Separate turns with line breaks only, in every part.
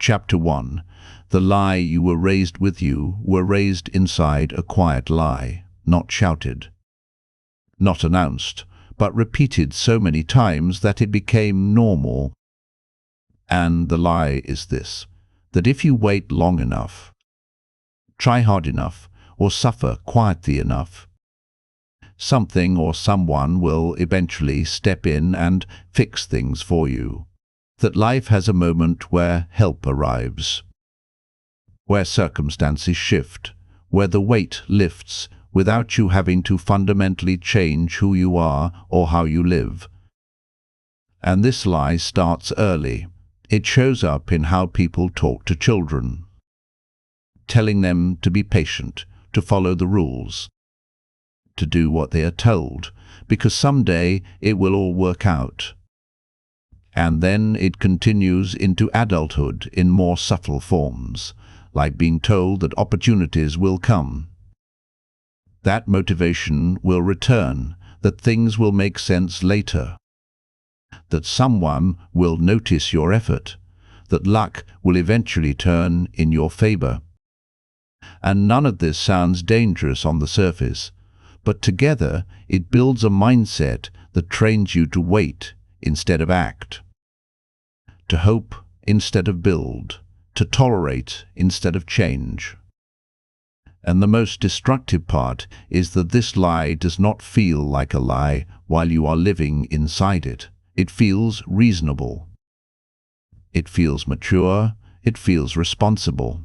Chapter 1. The lie you were raised with. You were raised inside a quiet lie, not shouted, not announced, but repeated so many times that it became normal. And the lie is this, that if you wait long enough, try hard enough, or suffer quietly enough, something or someone will eventually step in and fix things for you. That life has a moment where help arrives, where circumstances shift, where the weight lifts without you having to fundamentally change who you are or how you live. And this lie starts early. It shows up in how people talk to children, telling them to be patient, to follow the rules, to do what they are told, because someday it will all work out. And then it continues into adulthood in more subtle forms, like being told that opportunities will come, that motivation will return, that things will make sense later, that someone will notice your effort, that luck will eventually turn in your favor. And none of this sounds dangerous on the surface, but together it builds a mindset that trains you to wait instead of act, to hope instead of build, to tolerate instead of change. And the most destructive part is that this lie does not feel like a lie while you are living inside it. It feels reasonable. It feels mature. It feels responsible.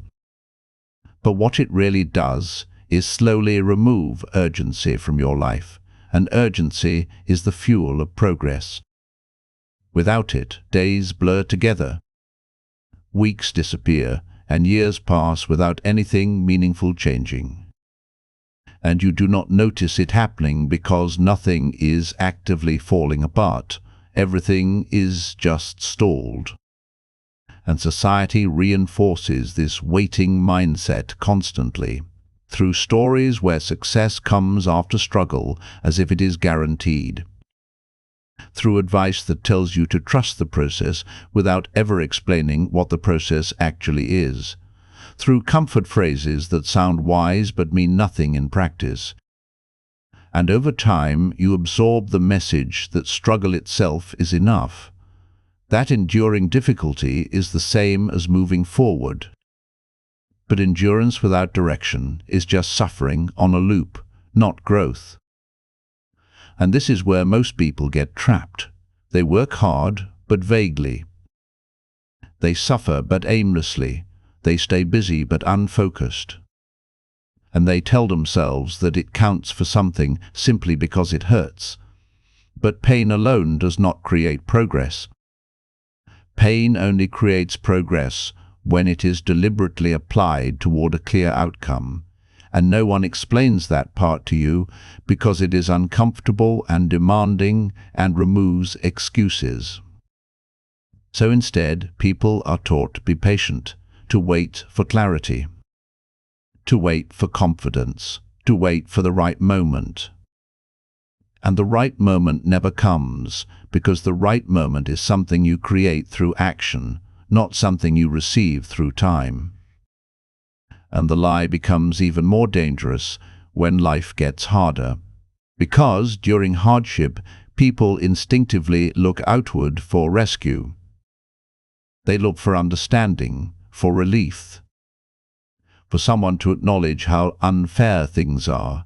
But what it really does is slowly remove urgency from your life, and urgency is the fuel of progress. Without it, days blur together, weeks disappear, and years pass without anything meaningful changing. And you do not notice it happening because nothing is actively falling apart. Everything is just stalled. And society reinforces this waiting mindset constantly, through stories where success comes after struggle as if it is guaranteed, through advice that tells you to trust the process without ever explaining what the process actually is, through comfort phrases that sound wise but mean nothing in practice. And over time you absorb the message that struggle itself is enough, that enduring difficulty is the same as moving forward. But endurance without direction is just suffering on a loop, not growth. And this is where most people get trapped. They work hard, but vaguely. They suffer, but aimlessly. They stay busy, but unfocused. And they tell themselves that it counts for something simply because it hurts. But pain alone does not create progress. Pain only creates progress when it is deliberately applied toward a clear outcome. And no one explains that part to you because it is uncomfortable and demanding and removes excuses. So instead, people are taught to be patient, to wait for clarity, to wait for confidence, to wait for the right moment. And the right moment never comes, because the right moment is something you create through action, not something you receive through time. And the lie becomes even more dangerous when life gets harder, because during hardship, people instinctively look outward for rescue. They look for understanding, for relief, for someone to acknowledge how unfair things are.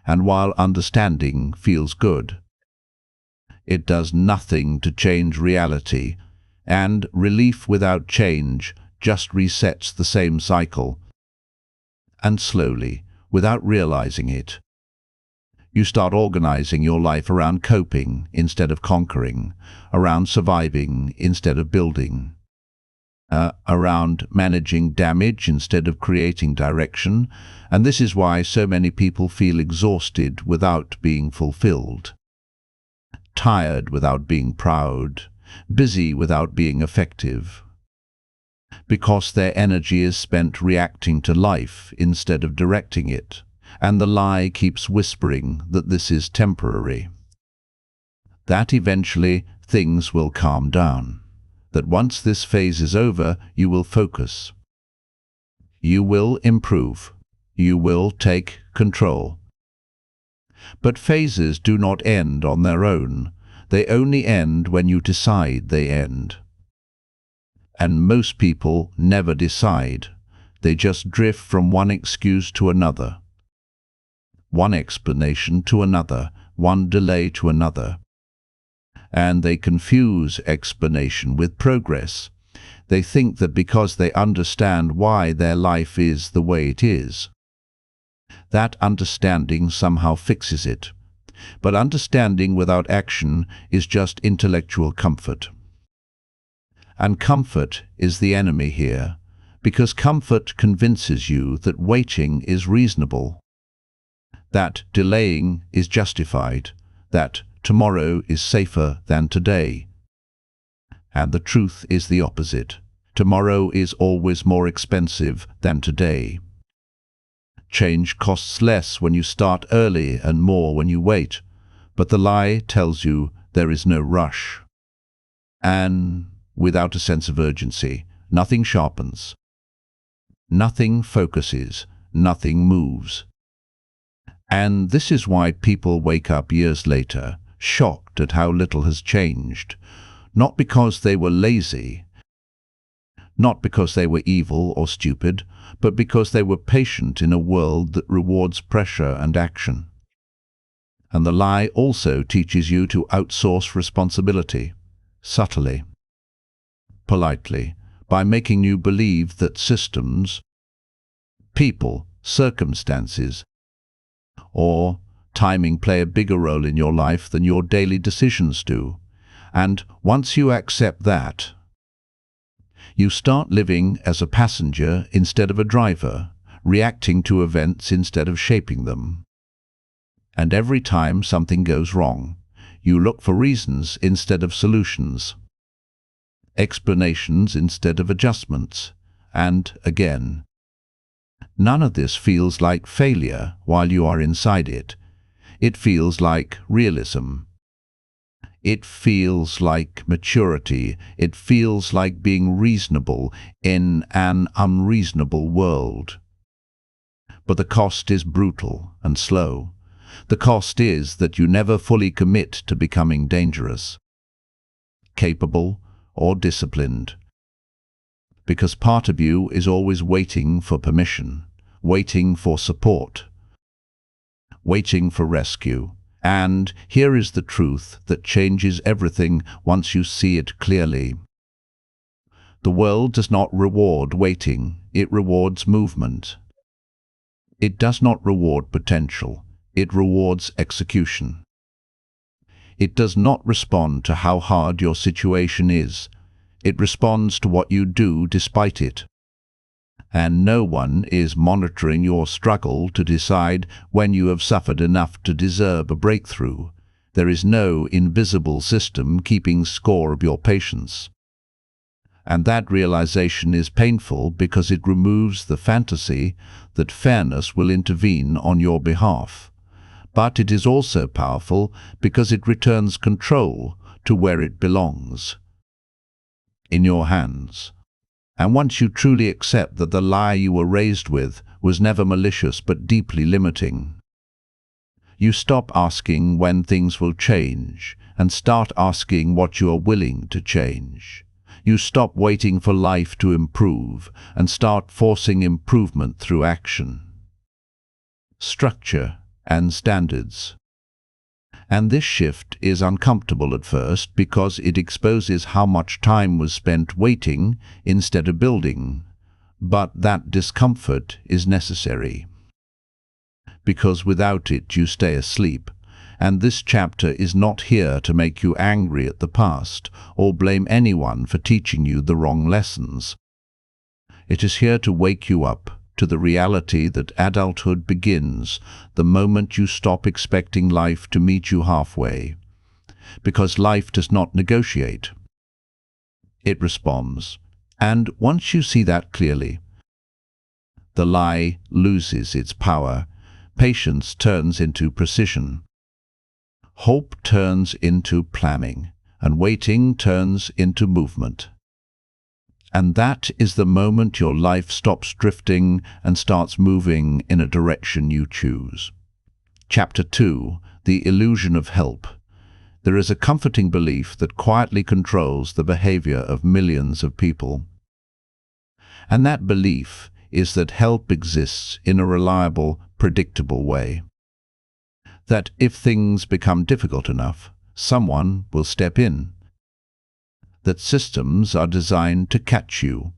And while understanding feels good, it does nothing to change reality, and relief without change just resets the same cycle. And slowly, without realizing it, you start organizing your life around coping instead of conquering, around surviving instead of building, around managing damage instead of creating direction. And this is why so many people feel exhausted without being fulfilled, tired without being proud, busy without being effective, because their energy is spent reacting to life instead of directing it, and the lie keeps whispering that this is temporary, that eventually things will calm down, that once this phase is over, you will focus. You will improve. You will take control. But phases do not end on their own. They only end when you decide they end. And most people never decide. They just drift from one excuse to another, one explanation to another, one delay to another. And they confuse explanation with progress. They think that because they understand why their life is the way it is, that understanding somehow fixes it. But understanding without action is just intellectual comfort. And comfort is the enemy here, because comfort convinces you that waiting is reasonable, that delaying is justified, that tomorrow is safer than today. And the truth is the opposite. Tomorrow is always more expensive than today. Change costs less when you start early and more when you wait, but the lie tells you there is no rush. And without a sense of urgency, nothing sharpens, nothing focuses, nothing moves. And this is why people wake up years later, shocked at how little has changed, not because they were lazy, not because they were evil or stupid, but because they were patient in a world that rewards pressure and action. And the lie also teaches you to outsource responsibility, subtly, politely, by making you believe that systems, people, circumstances, or timing play a bigger role in your life than your daily decisions do. And once you accept that, you start living as a passenger instead of a driver, reacting to events instead of shaping them. And every time something goes wrong, you look for reasons instead of solutions, explanations instead of adjustments, and again. None of this feels like failure while you are inside it. It feels like realism. It feels like maturity. It feels like being reasonable in an unreasonable world. But the cost is brutal and slow. The cost is that you never fully commit to becoming dangerous, capable, or disciplined. Because part of you is always waiting for permission, waiting for support, waiting for rescue. And here is the truth that changes everything once you see it clearly. The world does not reward waiting, it rewards movement. It does not reward potential, it rewards execution. It does not respond to how hard your situation is, it responds to what you do despite it. And no one is monitoring your struggle to decide when you have suffered enough to deserve a breakthrough. There is no invisible system keeping score of your patience. And that realization is painful because it removes the fantasy that fairness will intervene on your behalf. But it is also powerful because it returns control to where it belongs, in your hands. And once you truly accept that the lie you were raised with was never malicious but deeply limiting, you stop asking when things will change and start asking what you are willing to change. You stop waiting for life to improve and start forcing improvement through action, structure, and standards. And this shift is uncomfortable at first because it exposes how much time was spent waiting instead of building. But that discomfort is necessary, because without it you stay asleep. And this chapter is not here to make you angry at the past or blame anyone for teaching you the wrong lessons. It is here to wake you up to the reality that adulthood begins the moment you stop expecting life to meet you halfway. Because life does not negotiate. It responds. And once you see that clearly, the lie loses its power. Patience turns into precision. Hope turns into planning, and waiting turns into movement. And that is the moment your life stops drifting and starts moving in a direction you choose. Chapter 2. The Illusion of Help. There is a comforting belief that quietly controls the behavior of millions of people. And that belief is that help exists in a reliable, predictable way. That if things become difficult enough, someone will step in. That systems are designed to catch you.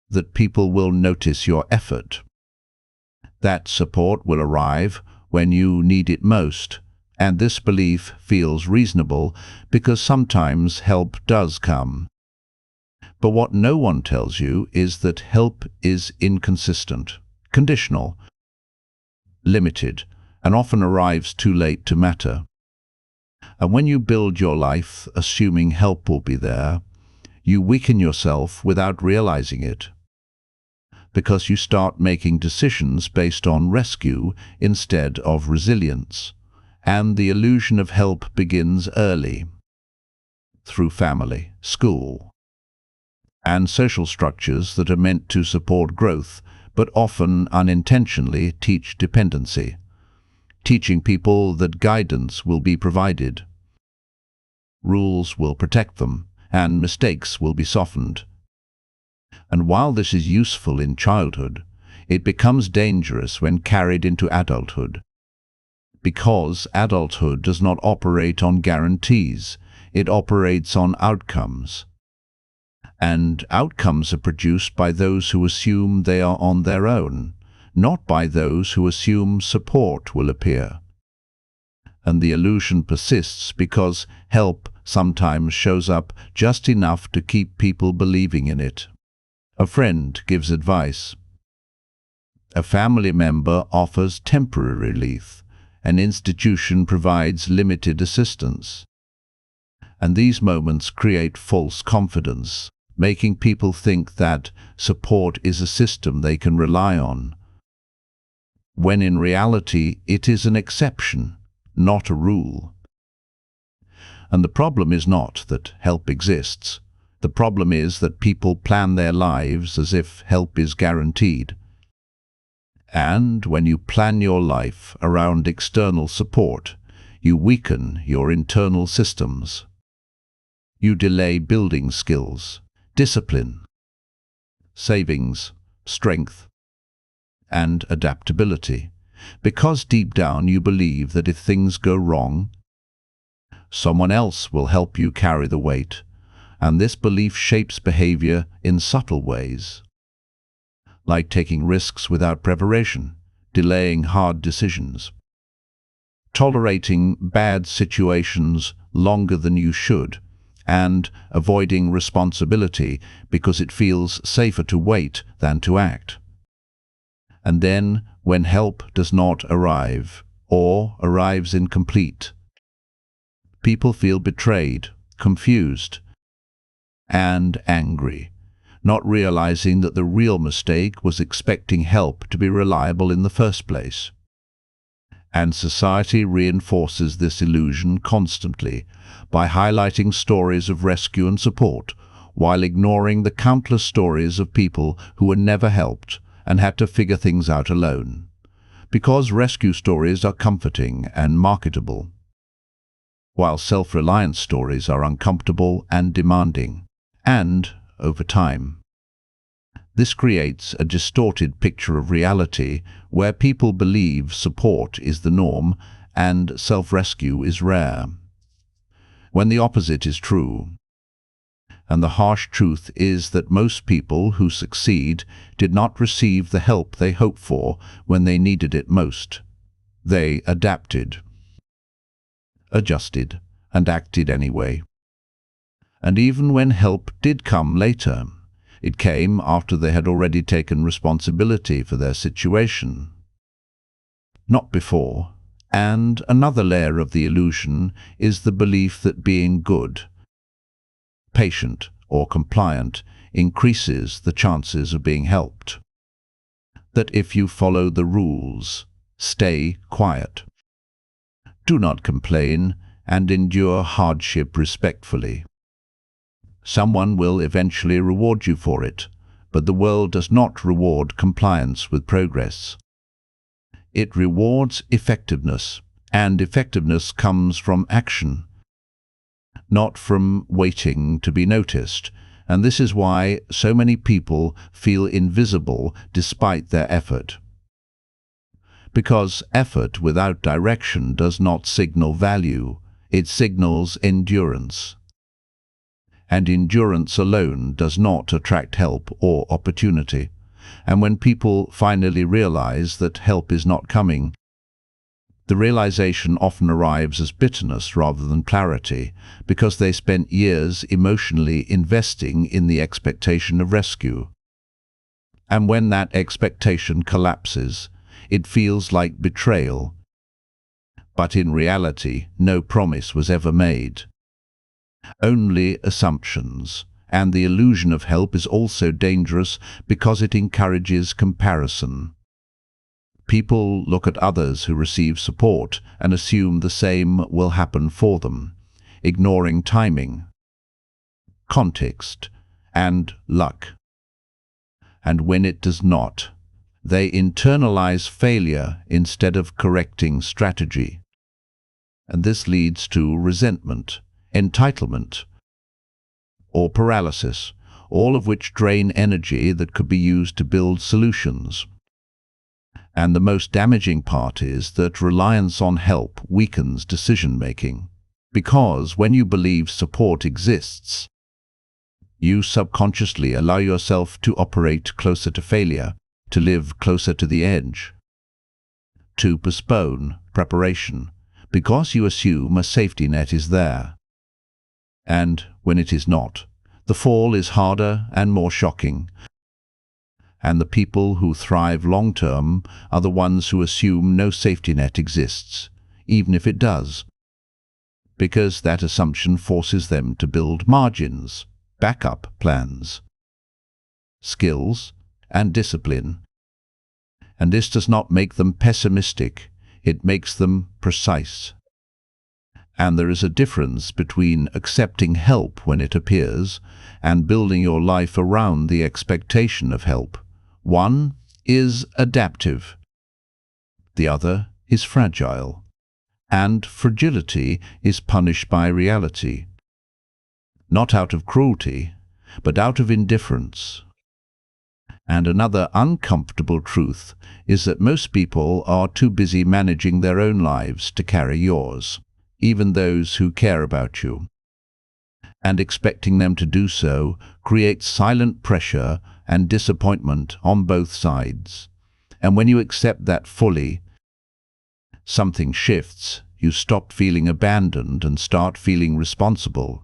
That people will notice your effort. That support will arrive when you need it most. And this belief feels reasonable because sometimes help does come. But what no one tells you is that help is inconsistent, conditional, limited, and often arrives too late to matter. And when you build your life assuming help will be there, you weaken yourself without realizing it, because you start making decisions based on rescue instead of resilience, and the illusion of help begins early, through family, school, and social structures that are meant to support growth, but often unintentionally teach dependency, teaching people that guidance will be provided, rules will protect them, and mistakes will be softened. And while this is useful in childhood, it becomes dangerous when carried into adulthood. Because adulthood does not operate on guarantees, it operates on outcomes. And outcomes are produced by those who assume they are on their own, not by those who assume support will appear. And the illusion persists because help sometimes shows up just enough to keep people believing in it. A friend gives advice. A family member offers temporary relief. An institution provides limited assistance. And these moments create false confidence, making people think that support is a system they can rely on, when in reality it is an exception, not a rule. And the problem is not that help exists. The problem is that people plan their lives as if help is guaranteed. And when you plan your life around external support, you weaken your internal systems. You delay building skills, discipline, savings, strength, and adaptability, because deep down you believe that if things go wrong, someone else will help you carry the weight, and this belief shapes behavior in subtle ways, like taking risks without preparation, delaying hard decisions, tolerating bad situations longer than you should, and avoiding responsibility because it feels safer to wait than to act. And then, when help does not arrive, or arrives incomplete, people feel betrayed, confused, and angry, not realizing that the real mistake was expecting help to be reliable in the first place. And society reinforces this illusion constantly by highlighting stories of rescue and support, while ignoring the countless stories of people who were never helped and had to figure things out alone. Because rescue stories are comforting and marketable, while self-reliance stories are uncomfortable and demanding, and over time. This creates a distorted picture of reality where people believe support is the norm and self-rescue is rare, when the opposite is true. And the harsh truth is that most people who succeed did not receive the help they hoped for when they needed it most. They adapted, adjusted, and acted anyway. And even when help did come later, it came after they had already taken responsibility for their situation, not before. And another layer of the illusion is the belief that being good, patient, or compliant increases the chances of being helped. That if you follow the rules, stay quiet, do not complain, and endure hardship respectfully, Someone will eventually reward you for it, but the world does not reward compliance with progress. It rewards effectiveness, and effectiveness comes from action, not from waiting to be noticed. And this is why so many people feel invisible despite their effort. Because effort without direction does not signal value, it signals endurance. And endurance alone does not attract help or opportunity. And when people finally realize that help is not coming, the realization often arrives as bitterness rather than clarity, because they spent years emotionally investing in the expectation of rescue. And when that expectation collapses, it feels like betrayal. But in reality, no promise was ever made. Only assumptions. And the illusion of help is also dangerous because it encourages comparison. People look at others who receive support and assume the same will happen for them, ignoring timing, context, and luck. And when it does not, they internalize failure instead of correcting strategy. And this leads to resentment, entitlement, or paralysis, all of which drain energy that could be used to build solutions. And the most damaging part is that reliance on help weakens decision-making, because when you believe support exists, you subconsciously allow yourself to operate closer to failure, to live closer to the edge, to postpone preparation, because you assume a safety net is there. And when it is not, the fall is harder and more shocking. And the people who thrive long-term are the ones who assume no safety net exists, even if it does, because that assumption forces them to build margins, backup plans, skills, and discipline. And this does not make them pessimistic, it makes them precise. And there is a difference between accepting help when it appears and building your life around the expectation of help. One is adaptive, the other is fragile, and fragility is punished by reality, not out of cruelty, but out of indifference. And another uncomfortable truth is that most people are too busy managing their own lives to carry yours, even those who care about you. And expecting them to do so creates silent pressure and disappointment on both sides. And when you accept that fully, something shifts. You stop feeling abandoned and start feeling responsible.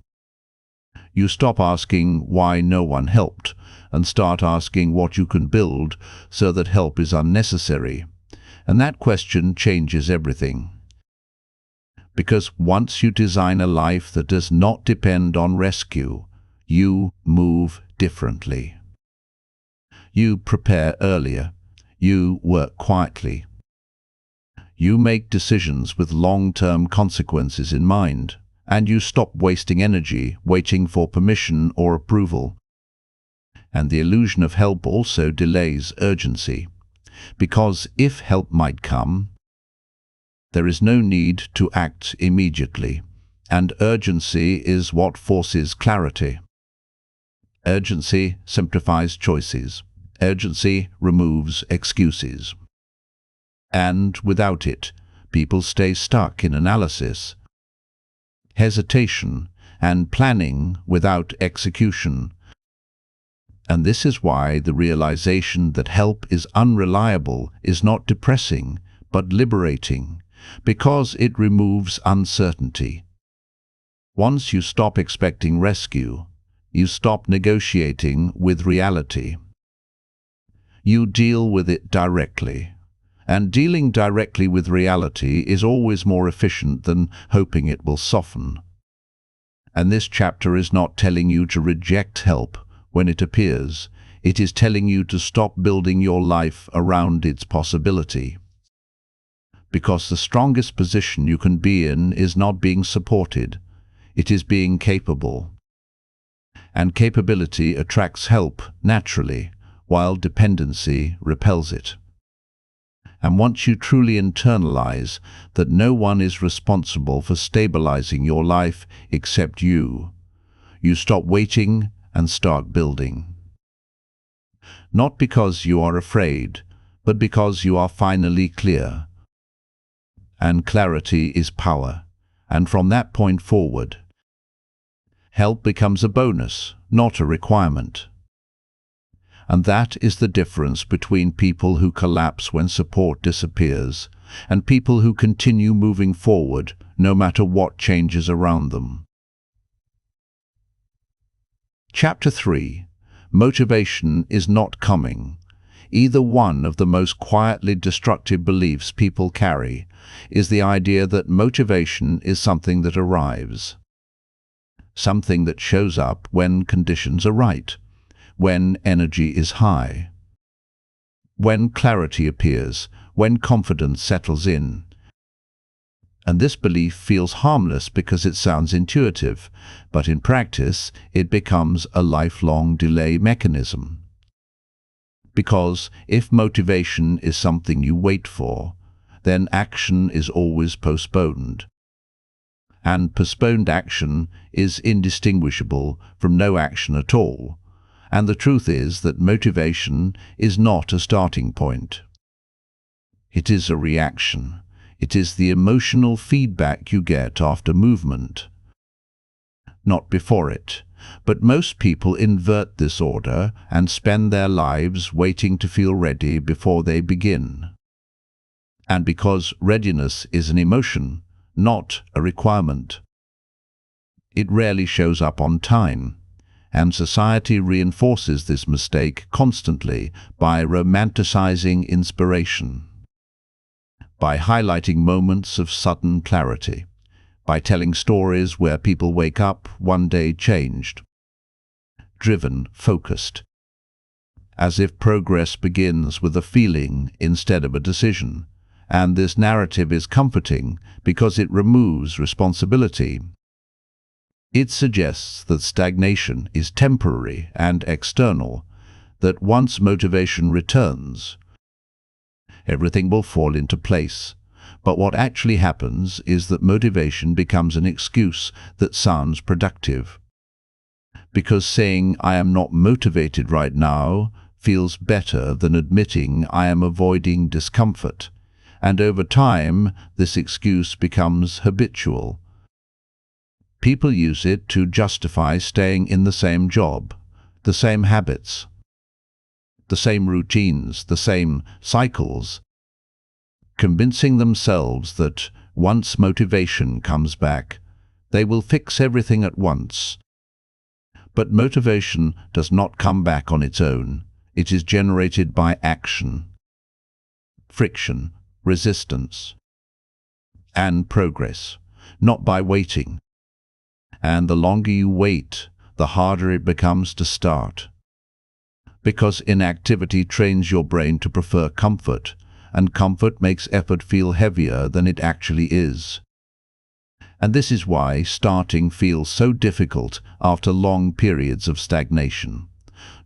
You stop asking why no one helped and start asking what you can build so that help is unnecessary. And that question changes everything. Because once you design a life that does not depend on rescue, you move differently. You prepare earlier. You work quietly. You make decisions with long-term consequences in mind, and you stop wasting energy waiting for permission or approval. And the illusion of help also delays urgency, because if help might come, there is no need to act immediately, and urgency is what forces clarity. Urgency simplifies choices. Urgency removes excuses. And without it, people stay stuck in analysis, hesitation, and planning without execution. And this is why the realization that help is unreliable is not depressing, but liberating, because it removes uncertainty. Once you stop expecting rescue, you stop negotiating with reality. You deal with it directly. And dealing directly with reality is always more efficient than hoping it will soften. And this chapter is not telling you to reject help when it appears. It is telling you to stop building your life around its possibility. Because the strongest position you can be in is not being supported. It is being capable. and capability attracts help naturally, while dependency repels it. And once you truly internalize that no one is responsible for stabilizing your life except you, you stop waiting and start building. Not because you are afraid, but because you are finally clear. And clarity is power, and from that point forward, help becomes a bonus, not a requirement. And that is the difference between people who collapse when support disappears and people who continue moving forward no matter what changes around them. Chapter 3. Motivation is not coming. Either one of the most quietly destructive beliefs people carry is the idea that motivation is something that arrives. Something that shows up when conditions are right, when energy is high, when clarity appears, when confidence settles in. And this belief feels harmless because it sounds intuitive, but in practice it becomes a lifelong delay mechanism. Because if motivation is something you wait for, then action is always postponed. And postponed action is indistinguishable from no action at all. And the truth is that motivation is not a starting point. It is a reaction. It is the emotional feedback you get after movement, not before it. But most people invert this order and spend their lives waiting to feel ready before they begin. And because readiness is an emotion, not a requirement, it rarely shows up on time. And society reinforces this mistake constantly by romanticizing inspiration, by highlighting moments of sudden clarity, by telling stories where people wake up one day changed, driven, focused, as if progress begins with a feeling instead of a decision. And this narrative is comforting because it removes responsibility. It suggests that stagnation is temporary and external, that once motivation returns, everything will fall into place. But what actually happens is that motivation becomes an excuse that sounds productive. Because saying "I am not motivated right now" feels better than admitting "I am avoiding discomfort." And over time, this excuse becomes habitual. People use it to justify staying in the same job, the same habits, the same routines, the same cycles, convincing themselves that once motivation comes back, they will fix everything at once. But motivation does not come back on its own. It is generated by action, friction, resistance, and progress, not by waiting. And the longer you wait, the harder it becomes to start. Because inactivity trains your brain to prefer comfort, and comfort makes effort feel heavier than it actually is. And this is why starting feels so difficult after long periods of stagnation.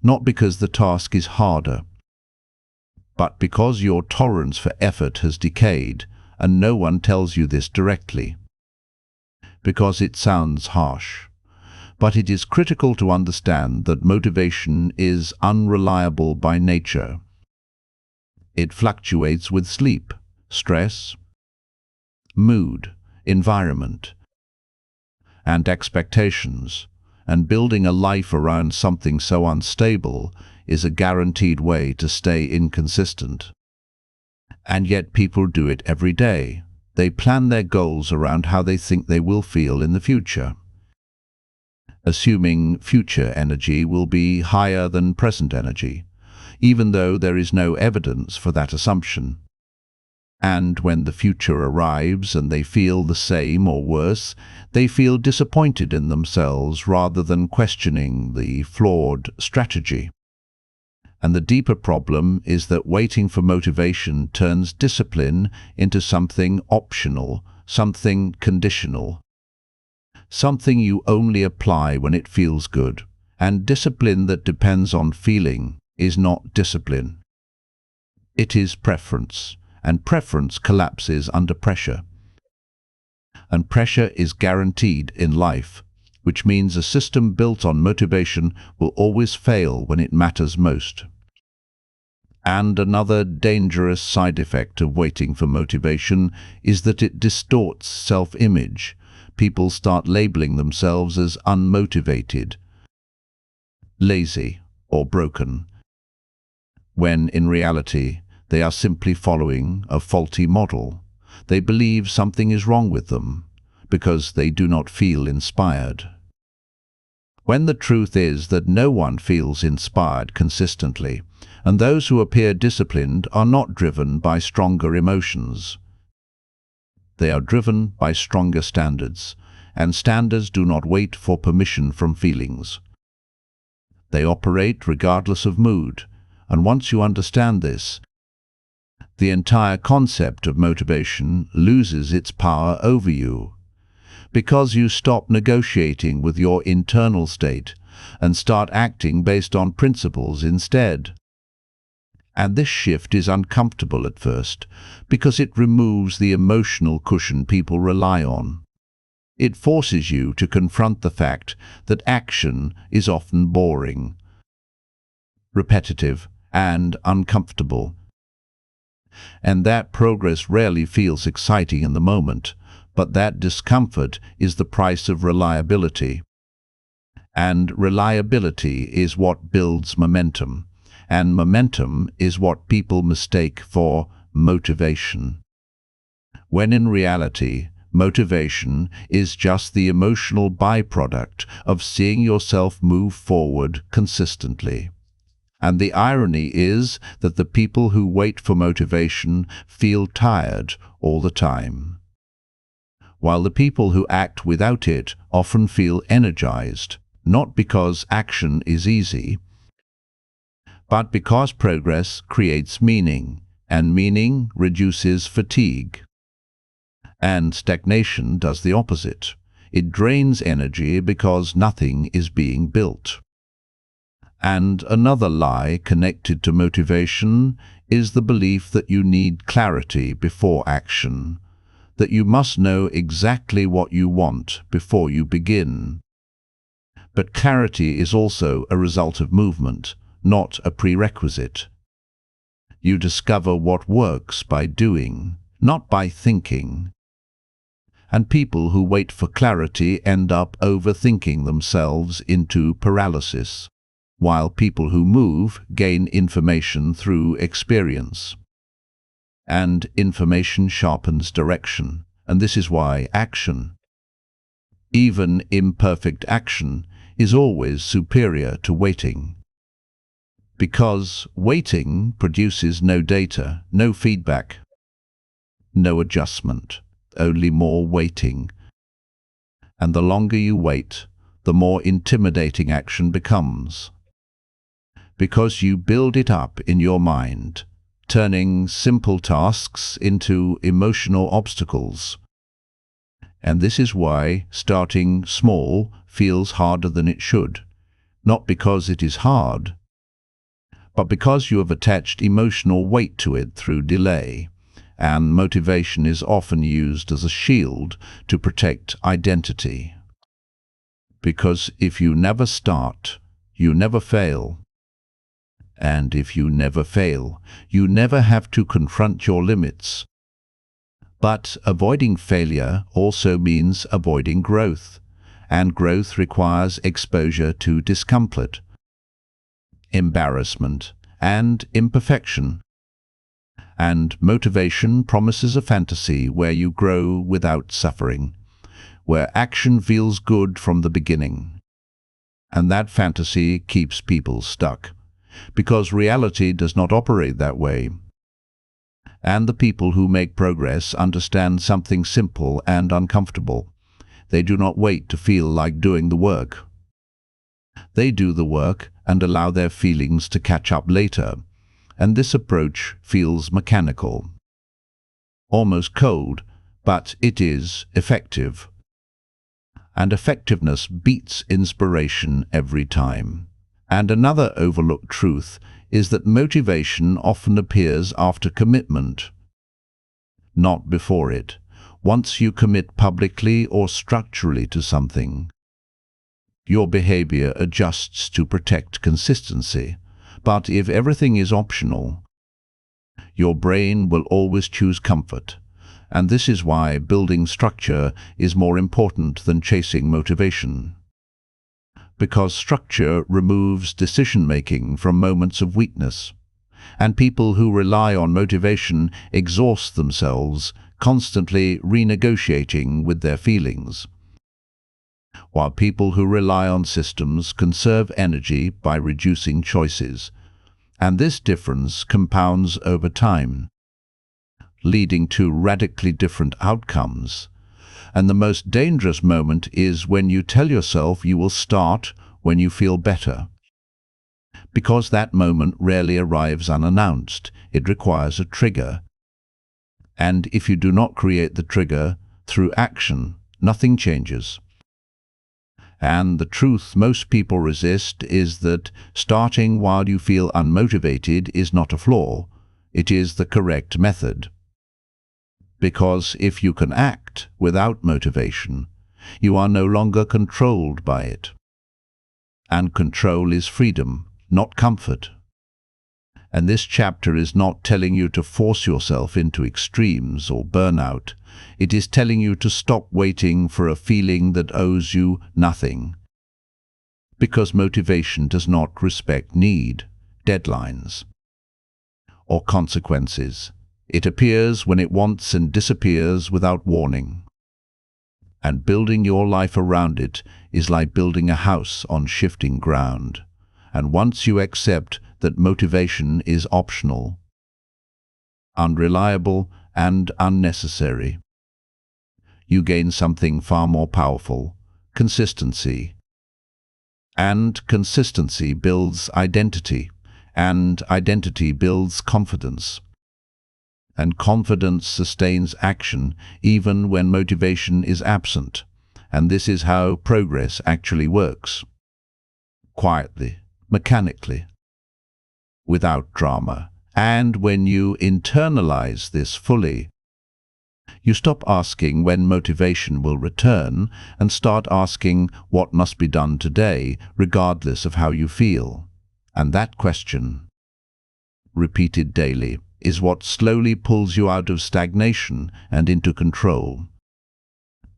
Not because the task is harder, but because your tolerance for effort has decayed, and no one tells you this directly. Because it sounds harsh. But it is critical to understand that motivation is unreliable by nature. It fluctuates with sleep, stress, mood, environment, and expectations, and building a life around something so unstable is a guaranteed way to stay inconsistent. And yet people do it every day. They plan their goals around how they think they will feel in the future, assuming future energy will be higher than present energy, even though there is no evidence for that assumption. And when the future arrives and they feel the same or worse, they feel disappointed in themselves rather than questioning the flawed strategy. And the deeper problem is that waiting for motivation turns discipline into something optional, something conditional, something you only apply when it feels good. And discipline that depends on feeling is not discipline. It is preference, and preference collapses under pressure. And pressure is guaranteed in life, which means a system built on motivation will always fail when it matters most. And another dangerous side effect of waiting for motivation is that it distorts self-image. People start labeling themselves as unmotivated, lazy, or broken, when in reality they are simply following a faulty model. They believe something is wrong with them because they do not feel inspired. When the truth is that no one feels inspired consistently, and those who appear disciplined are not driven by stronger emotions. They are driven by stronger standards, and standards do not wait for permission from feelings. They operate regardless of mood, and once you understand this, the entire concept of motivation loses its power over you, because you stop negotiating with your internal state and start acting based on principles instead. And this shift is uncomfortable at first, because it removes the emotional cushion people rely on. It forces you to confront the fact that action is often boring, repetitive, and uncomfortable, and that progress rarely feels exciting in the moment, but that discomfort is the price of reliability. And reliability is what builds momentum, and momentum is what people mistake for motivation, when in reality, motivation is just the emotional byproduct of seeing yourself move forward consistently. And the irony is that the people who wait for motivation feel tired all the time, while the people who act without it often feel energized, not because action is easy, but because progress creates meaning, and meaning reduces fatigue. And stagnation does the opposite. It drains energy because nothing is being built. And another lie connected to motivation is the belief that you need clarity before action, that you must know exactly what you want before you begin. But clarity is also a result of movement, not a prerequisite. You discover what works by doing, not by thinking. And people who wait for clarity end up overthinking themselves into paralysis, while people who move gain information through experience. And information sharpens direction, and this is why action, even imperfect action, is always superior to waiting. Because waiting produces no data, no feedback, no adjustment, only more waiting. And the longer you wait, the more intimidating action becomes, because you build it up in your mind, turning simple tasks into emotional obstacles. And this is why starting small feels harder than it should, not because it is hard, but because you have attached emotional weight to it through delay, and motivation is often used as a shield to protect identity. Because if you never start, you never fail. And if you never fail, you never have to confront your limits. But avoiding failure also means avoiding growth, and growth requires exposure to discomfort, embarrassment, and imperfection. And motivation promises a fantasy where you grow without suffering, where action feels good from the beginning. And that fantasy keeps people stuck, because reality does not operate that way. And the people who make progress understand something simple and uncomfortable. They do not wait to feel like doing the work. They do the work and allow their feelings to catch up later, and this approach feels mechanical, almost cold, but it is effective. and effectiveness beats inspiration every time. And another overlooked truth is that motivation often appears after commitment, not before it. Once you commit publicly or structurally to something, your behavior adjusts to protect consistency. But if everything is optional, your brain will always choose comfort. And this is why building structure is more important than chasing motivation. Because structure removes decision-making from moments of weakness. And people who rely on motivation exhaust themselves, constantly renegotiating with their feelings. While people who rely on systems conserve energy by reducing choices. And this difference compounds over time, leading to radically different outcomes. And the most dangerous moment is when you tell yourself you will start when you feel better. Because that moment rarely arrives unannounced. It requires a trigger. And if you do not create the trigger through action, nothing changes. And the truth most people resist is that starting while you feel unmotivated is not a flaw. It is the correct method. Because if you can act without motivation, you are no longer controlled by it. And control is freedom, not comfort. And this chapter is not telling you to force yourself into extremes or burnout. It is telling you to stop waiting for a feeling that owes you nothing. Because motivation does not respect need, deadlines, or consequences. It appears when it wants and disappears without warning. And building your life around it is like building a house on shifting ground. And once you accept that motivation is optional, unreliable, and unnecessary, you gain something far more powerful: consistency. And consistency builds identity, and identity builds confidence. And confidence sustains action even when motivation is absent. And this is how progress actually works. Quietly, mechanically, without drama. And when you internalize this fully, you stop asking when motivation will return and start asking what must be done today, regardless of how you feel. And that question, repeated daily, is what slowly pulls you out of stagnation and into control.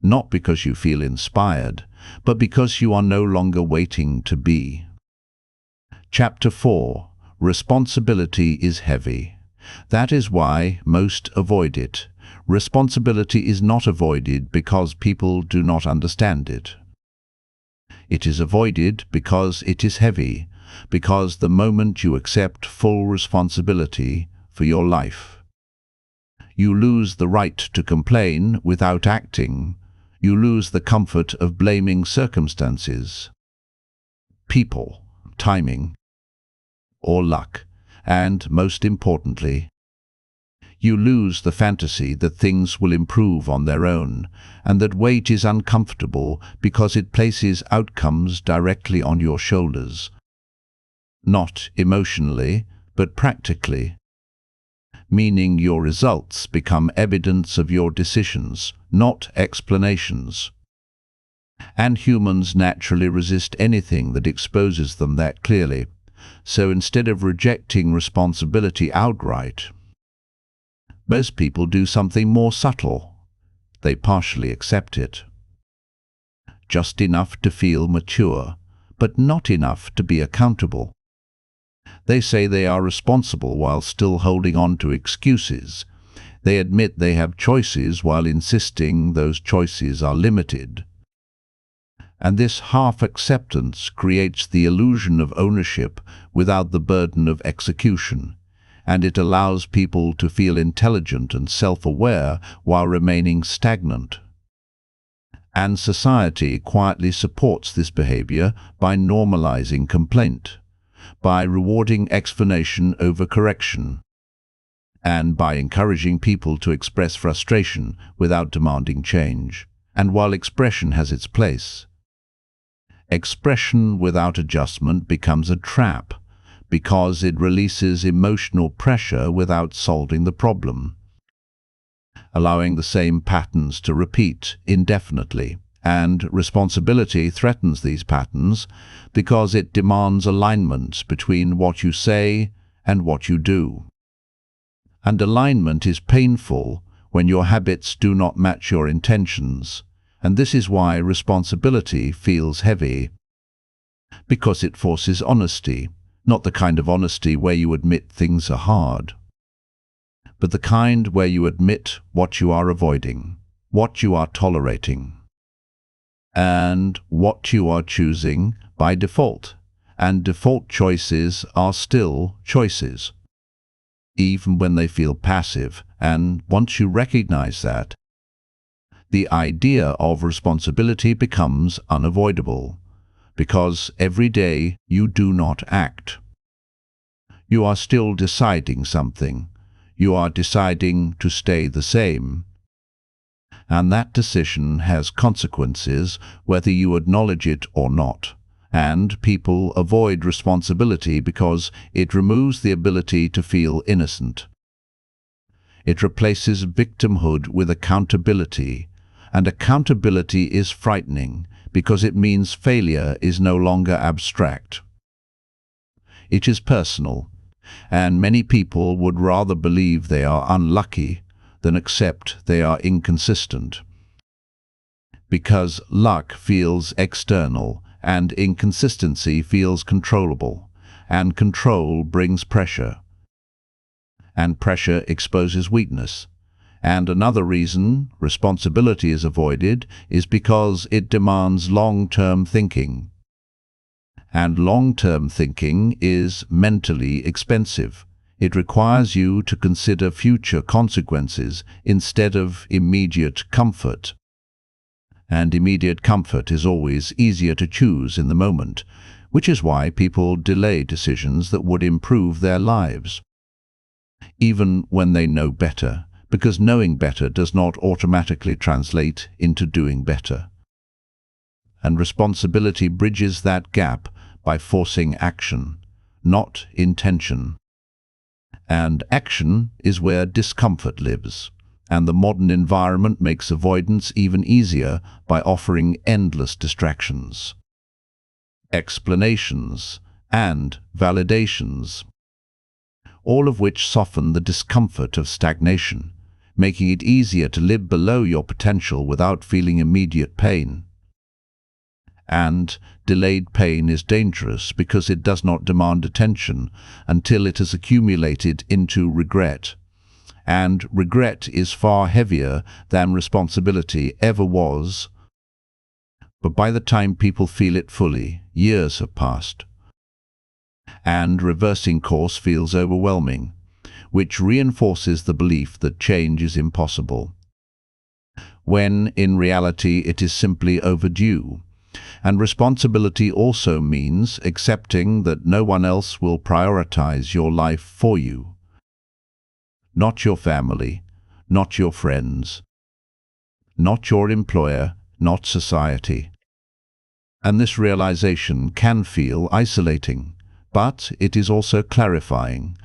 Not because you feel inspired, but because you are no longer waiting to be. Chapter 4. Responsibility is heavy. That is why most avoid it. Responsibility is not avoided because people do not understand it. It is avoided because it is heavy, because the moment you accept full responsibility for your life, you lose the right to complain without acting. You lose the comfort of blaming circumstances, people, timing, or luck, and, most importantly, you lose the fantasy that things will improve on their own, and that weight is uncomfortable because it places outcomes directly on your shoulders. Not emotionally, but practically. Meaning your results become evidence of your decisions, not explanations. And humans naturally resist anything that exposes them that clearly. So instead of rejecting responsibility outright, most people do something more subtle. They partially accept it. Just enough to feel mature, but not enough to be accountable. They say they are responsible while still holding on to excuses. They admit they have choices while insisting those choices are limited. And this half-acceptance creates the illusion of ownership without the burden of execution, and it allows people to feel intelligent and self-aware while remaining stagnant. And society quietly supports this behavior by normalizing complaint, by rewarding explanation over correction, and by encouraging people to express frustration without demanding change. and while expression has its place, expression without adjustment becomes a trap because it releases emotional pressure without solving the problem, allowing the same patterns to repeat indefinitely. And responsibility threatens these patterns because it demands alignment between what you say and what you do. And alignment is painful when your habits do not match your intentions, and this is why responsibility feels heavy, because it forces honesty, not the kind of honesty where you admit things are hard, but the kind where you admit what you are avoiding, what you are tolerating, and what you are choosing by default. And default choices are still choices, even when they feel passive. And once you recognize that, the idea of responsibility becomes unavoidable, because every day you do not act, you are still deciding something. You are deciding to stay the same. And that decision has consequences whether you acknowledge it or not. And people avoid responsibility because it removes the ability to feel innocent. It replaces victimhood with accountability, and accountability is frightening because it means failure is no longer abstract. It is personal, and many people would rather believe they are unlucky than accept they are inconsistent. Because luck feels external, and inconsistency feels controllable, and control brings pressure, and pressure exposes weakness. And another reason responsibility is avoided is because it demands long-term thinking. And long-term thinking is mentally expensive. It requires you to consider future consequences instead of immediate comfort. And immediate comfort is always easier to choose in the moment, which is why people delay decisions that would improve their lives, even when they know better, because knowing better does not automatically translate into doing better. And responsibility bridges that gap by forcing action, not intention. And action is where discomfort lives, and the modern environment makes avoidance even easier by offering endless distractions, explanations, and validations, all of which soften the discomfort of stagnation, making it easier to live below your potential without feeling immediate pain. And delayed pain is dangerous because it does not demand attention until it has accumulated into regret. And regret is far heavier than responsibility ever was. But by the time people feel it fully, years have passed. And reversing course feels overwhelming, which reinforces the belief that change is impossible, when in reality it is simply overdue. And responsibility also means accepting that no one else will prioritize your life for you. Not your family, not your friends, not your employer, not society. And this realization can feel isolating, but it is also clarifying.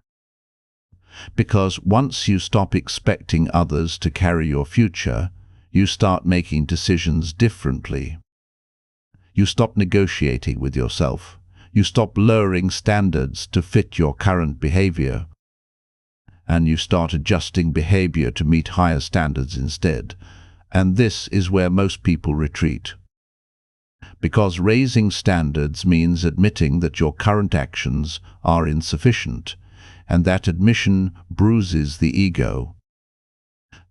Because once you stop expecting others to carry your future, you start making decisions differently. You stop negotiating with yourself. You stop lowering standards to fit your current behavior. And you start adjusting behavior to meet higher standards instead. And this is where most people retreat. Because raising standards means admitting that your current actions are insufficient, and that admission bruises the ego.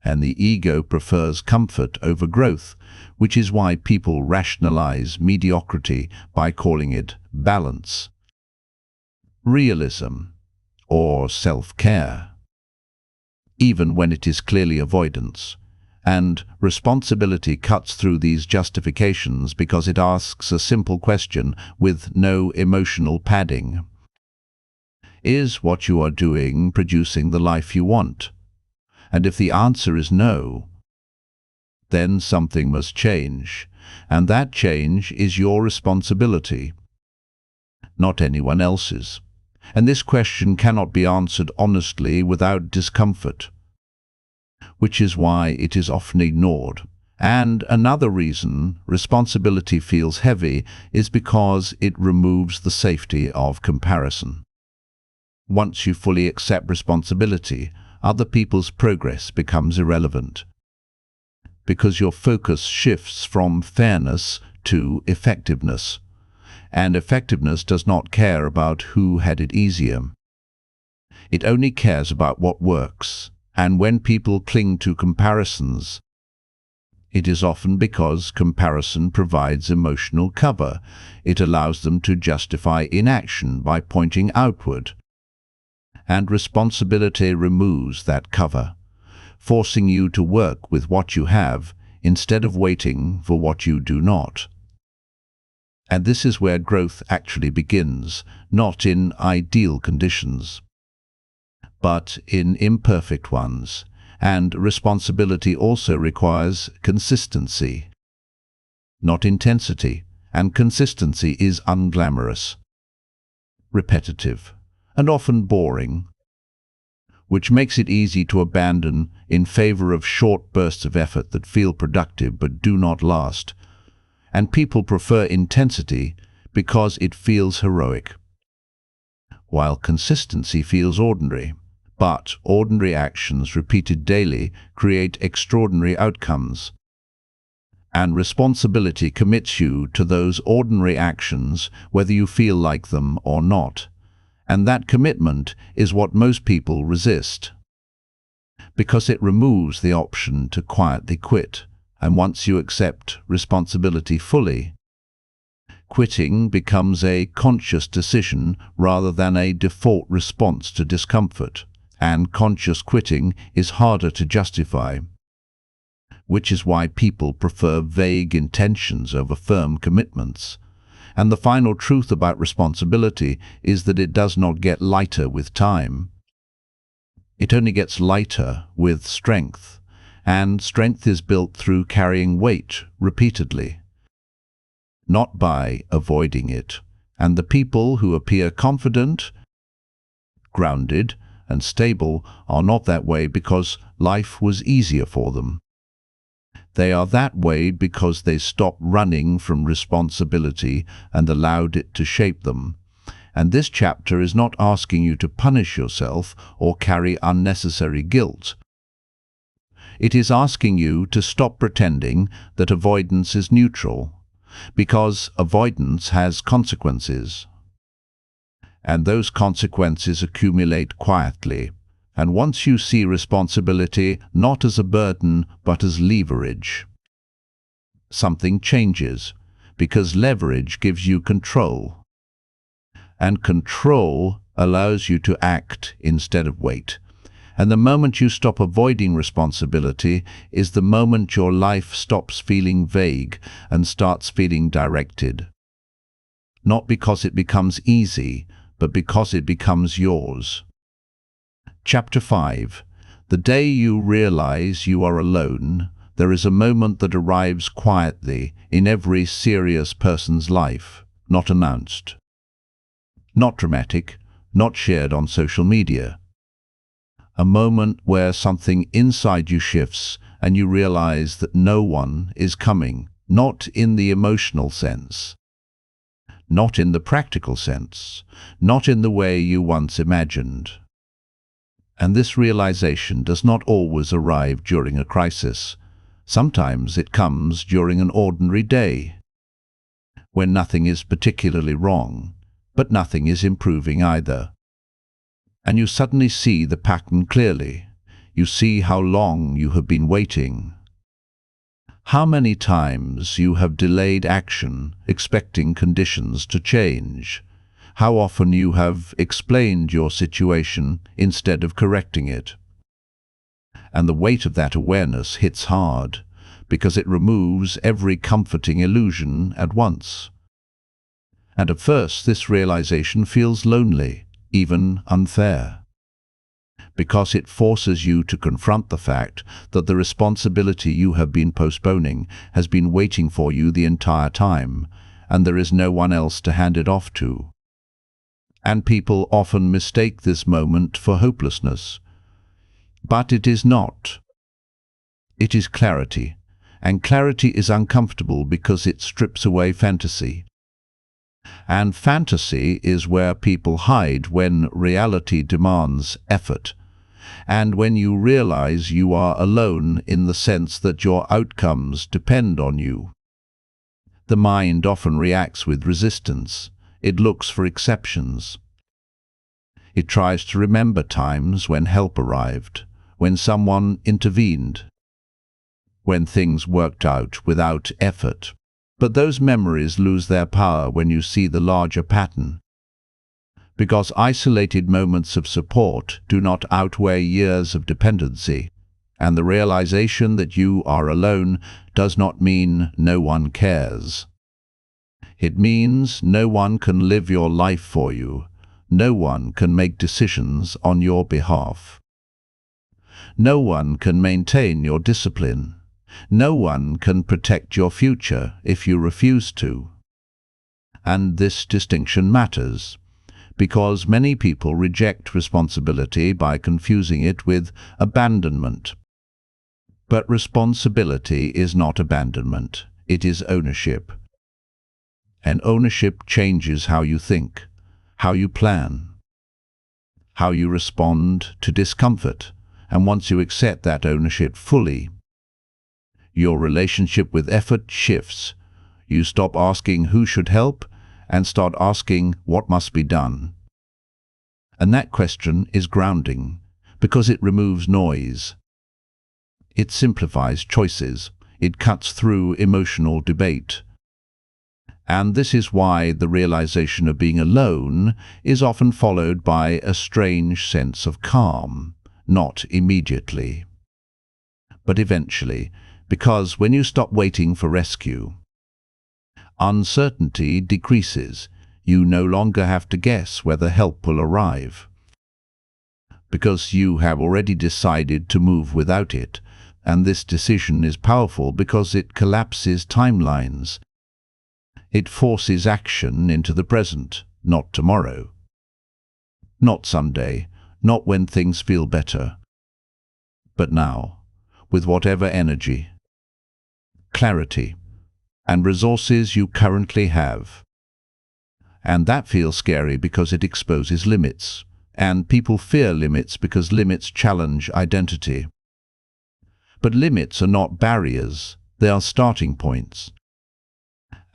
And the ego prefers comfort over growth, which is why people rationalize mediocrity by calling it balance, realism, or self-care, even when it is clearly avoidance. And responsibility cuts through these justifications because it asks a simple question with no emotional padding. Is what you are doing producing the life you want? And if the answer is no, then something must change, and that change is your responsibility, not anyone else's. And this question cannot be answered honestly without discomfort, which is why it is often ignored. And another reason responsibility feels heavy is because it removes the safety of comparison. Once you fully accept responsibility, other people's progress becomes irrelevant, because your focus shifts from fairness to effectiveness, and effectiveness does not care about who had it easier. It only cares about what works, and when people cling to comparisons, it is often because comparison provides emotional cover. It allows them to justify inaction by pointing outward. And responsibility removes that cover, forcing you to work with what you have instead of waiting for what you do not. And this is where growth actually begins, not in ideal conditions, but in imperfect ones. And responsibility also requires consistency, not intensity, and consistency is unglamorous, repetitive, and often boring, which makes it easy to abandon in favor of short bursts of effort that feel productive but do not last. And people prefer intensity because it feels heroic, while consistency feels ordinary. But ordinary actions repeated daily create extraordinary outcomes. And responsibility commits you to those ordinary actions whether you feel like them or not. And that commitment is what most people resist, because it removes the option to quietly quit. And once you accept responsibility fully, quitting becomes a conscious decision rather than a default response to discomfort. And conscious quitting is harder to justify, which is why people prefer vague intentions over firm commitments. And the final truth about responsibility is that it does not get lighter with time. It only gets lighter with strength, and strength is built through carrying weight repeatedly, not by avoiding it. And the people who appear confident, grounded, and stable are not that way because life was easier for them. They are that way because they stopped running from responsibility and allowed it to shape them. And this chapter is not asking you to punish yourself or carry unnecessary guilt. It is asking you to stop pretending that avoidance is neutral, because avoidance has consequences. And those consequences accumulate quietly. And once you see responsibility not as a burden but as leverage, something changes, because leverage gives you control. And control allows you to act instead of wait. And the moment you stop avoiding responsibility is the moment your life stops feeling vague and starts feeling directed. Not because it becomes easy, but because it becomes yours. Chapter 5. The day you realize you are alone, there is a moment that arrives quietly in every serious person's life, not announced, not dramatic, not shared on social media. A moment where something inside you shifts and you realize that no one is coming, not in the emotional sense, not in the practical sense, not in the way you once imagined. And this realization does not always arrive during a crisis. Sometimes it comes during an ordinary day, when nothing is particularly wrong, but nothing is improving either. And you suddenly see the pattern clearly. You see how long you have been waiting, how many times you have delayed action, expecting conditions to change. How often you have explained your situation instead of correcting it. And the weight of that awareness hits hard, because it removes every comforting illusion at once. And at first this realization feels lonely, even unfair. because it forces you to confront the fact that the responsibility you have been postponing has been waiting for you the entire time, and there is no one else to hand it off to. And people often mistake this moment for hopelessness. But it is not. It is clarity, and clarity is uncomfortable because it strips away fantasy. And fantasy is where people hide when reality demands effort, and when you realize you are alone in the sense that your outcomes depend on you. The mind often reacts with resistance. It looks for exceptions. It tries to remember times when help arrived, when someone intervened, when things worked out without effort. But those memories lose their power when you see the larger pattern, because isolated moments of support do not outweigh years of dependency, and the realization that you are alone does not mean no one cares. It means no one can live your life for you. No one can make decisions on your behalf. No one can maintain your discipline. No one can protect your future if you refuse to. And this distinction matters, because many people reject responsibility by confusing it with abandonment. But responsibility is not abandonment, it is ownership. And ownership changes how you think, how you plan, how you respond to discomfort, and once you accept that ownership fully, your relationship with effort shifts. You stop asking who should help and start asking what must be done. And that question is grounding because it removes noise. It simplifies choices. It cuts through emotional debate. And this is why the realization of being alone is often followed by a strange sense of calm, not immediately, but eventually. Because when you stop waiting for rescue, uncertainty decreases. You no longer have to guess whether help will arrive, because you have already decided to move without it, and this decision is powerful because it collapses timelines. It forces action into the present, not tomorrow, not someday, not when things feel better, but now, with whatever energy, clarity, and resources you currently have. And that feels scary because it exposes limits, and people fear limits because limits challenge identity. But limits are not barriers, they are starting points.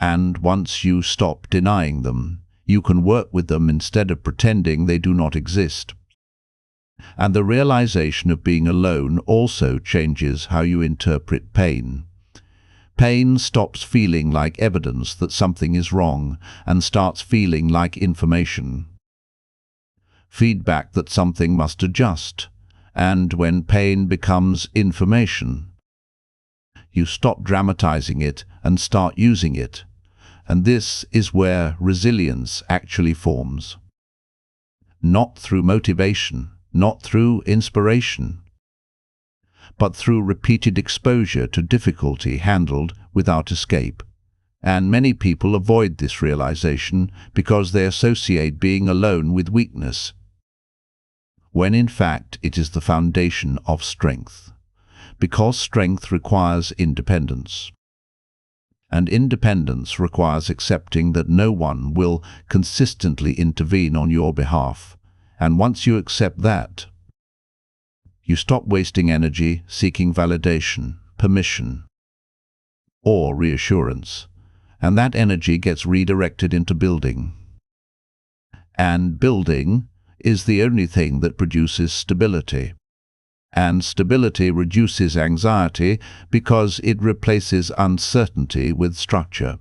And once you stop denying them, you can work with them instead of pretending they do not exist. And the realization of being alone also changes how you interpret pain. Pain stops feeling like evidence that something is wrong and starts feeling like information. Feedback that something must adjust. And when pain becomes information, you stop dramatizing it and start using it. And this is where resilience actually forms. Not through motivation, not through inspiration, but through repeated exposure to difficulty handled without escape. And many people avoid this realization because they associate being alone with weakness, when in fact it is the foundation of strength, because strength requires independence. And independence requires accepting that no one will consistently intervene on your behalf. And once you accept that, you stop wasting energy seeking validation, permission, or reassurance, and that energy gets redirected into building. And building is the only thing that produces stability. And stability reduces anxiety because it replaces uncertainty with structure.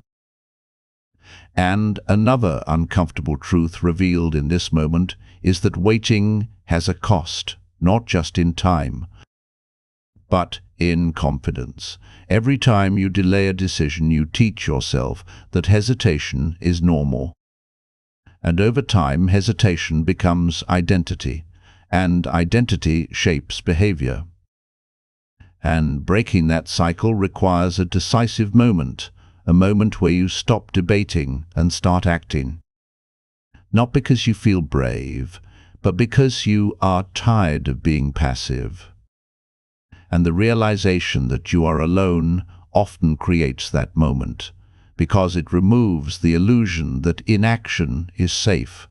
And another uncomfortable truth revealed in this moment is that waiting has a cost, not just in time, but in confidence. Every time you delay a decision, you teach yourself that hesitation is normal. And over time, hesitation becomes identity, and identity shapes behavior. And breaking that cycle requires a decisive moment, a moment where you stop debating and start acting. Not because you feel brave, but because you are tired of being passive. And the realization that you are alone often creates that moment, because it removes the illusion that inaction is safe.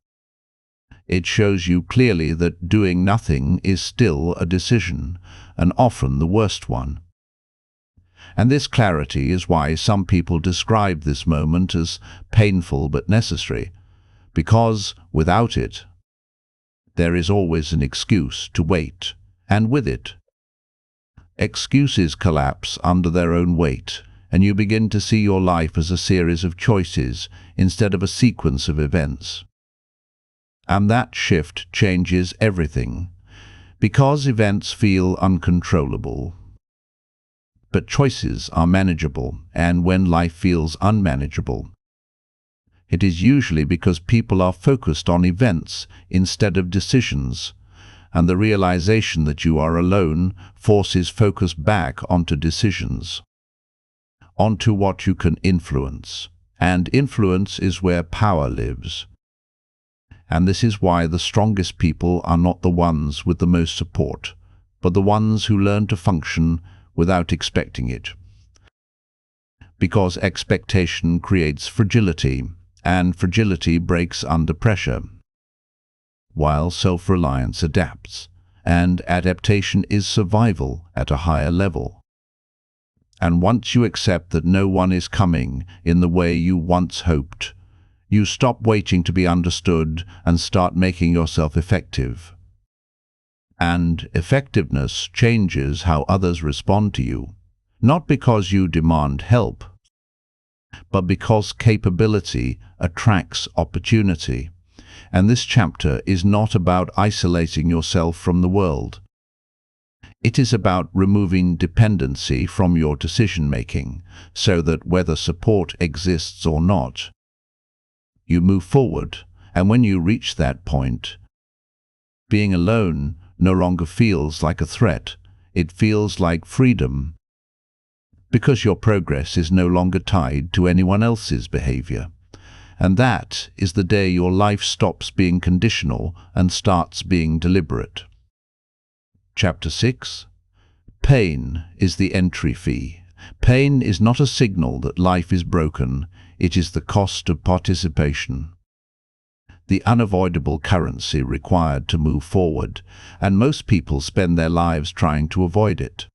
It shows you clearly that doing nothing is still a decision, and often the worst one. And this clarity is why some people describe this moment as painful but necessary, because without it, there is always an excuse to wait, and with it, excuses collapse under their own weight, and you begin to see your life as a series of choices instead of a sequence of events. And that shift changes everything, because events feel uncontrollable. But choices are manageable, and when life feels unmanageable, it is usually because people are focused on events instead of decisions, and the realization that you are alone forces focus back onto decisions, onto what you can influence. And influence is where power lives. And this is why the strongest people are not the ones with the most support, but the ones who learn to function without expecting it. Because expectation creates fragility, and fragility breaks under pressure, while self-reliance adapts, and adaptation is survival at a higher level. And once you accept that no one is coming in the way you once hoped, you stop waiting to be understood and start making yourself effective. And effectiveness changes how others respond to you, not because you demand help, but because capability attracts opportunity. And this chapter is not about isolating yourself from the world. It is about removing dependency from your decision-making, so that whether support exists or not, you move forward. And when you reach that point, being alone no longer feels like a threat. It feels like freedom, because your progress is no longer tied to anyone else's behavior. And that is the day your life stops being conditional and starts being deliberate. Chapter 6. Pain is the entry fee. Pain is not a signal that life is broken. It is the cost of participation, the unavoidable currency required to move forward, and most people spend their lives trying to avoid it,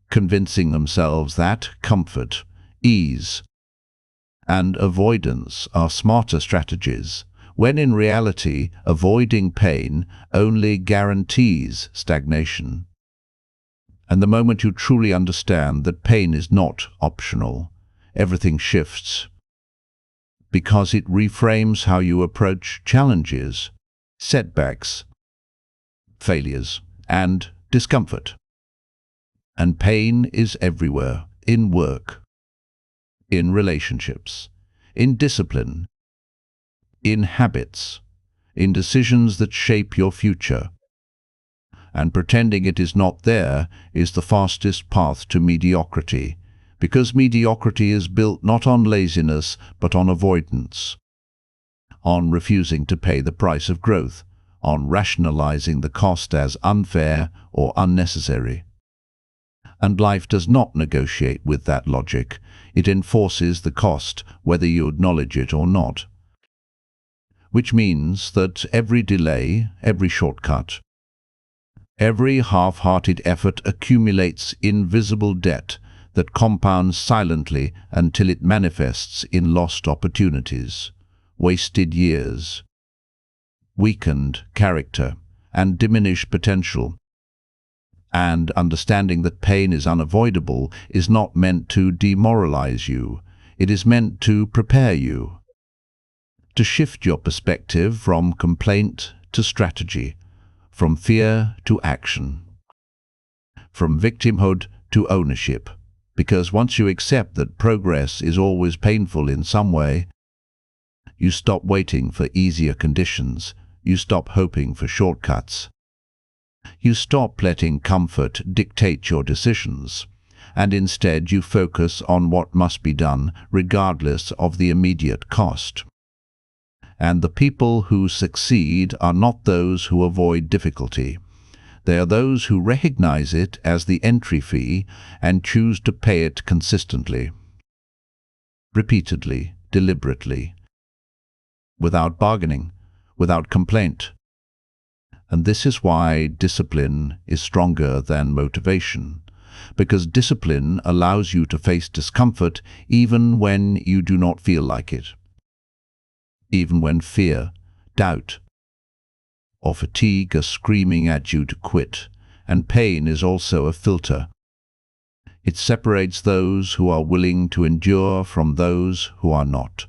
convincing themselves that comfort, ease, and avoidance are smarter strategies, when in reality, avoiding pain only guarantees stagnation. And the moment you truly understand that pain is not optional, everything shifts, because it reframes how you approach challenges, setbacks, failures, and discomfort. And pain is everywhere, in work, in relationships, in discipline, in habits, in decisions that shape your future. And pretending it is not there is the fastest path to mediocrity, because mediocrity is built not on laziness but on avoidance, on refusing to pay the price of growth, on rationalizing the cost as unfair or unnecessary. And life does not negotiate with that logic. It enforces the cost, whether you acknowledge it or not. Which means that every delay, every shortcut, every half-hearted effort accumulates invisible debt that compounds silently until it manifests in lost opportunities, wasted years, weakened character, and diminished potential. And understanding that pain is unavoidable is not meant to demoralize you. It is meant to prepare you, to shift your perspective from complaint to strategy, from fear to action, from victimhood to ownership. Because once you accept that progress is always painful in some way, you stop waiting for easier conditions, you stop hoping for shortcuts, You stop letting comfort dictate your decisions, and instead you focus on what must be done regardless of the immediate cost. And the people who succeed are not those who avoid difficulty. They are those who recognize it as the entry fee and choose to pay it consistently, repeatedly, deliberately, without bargaining, without complaint. And this is why discipline is stronger than motivation, because discipline allows you to face discomfort even when you do not feel like it, even when fear, doubt, or fatigue are screaming at you to quit, and pain is also a filter. It separates those who are willing to endure from those who are not.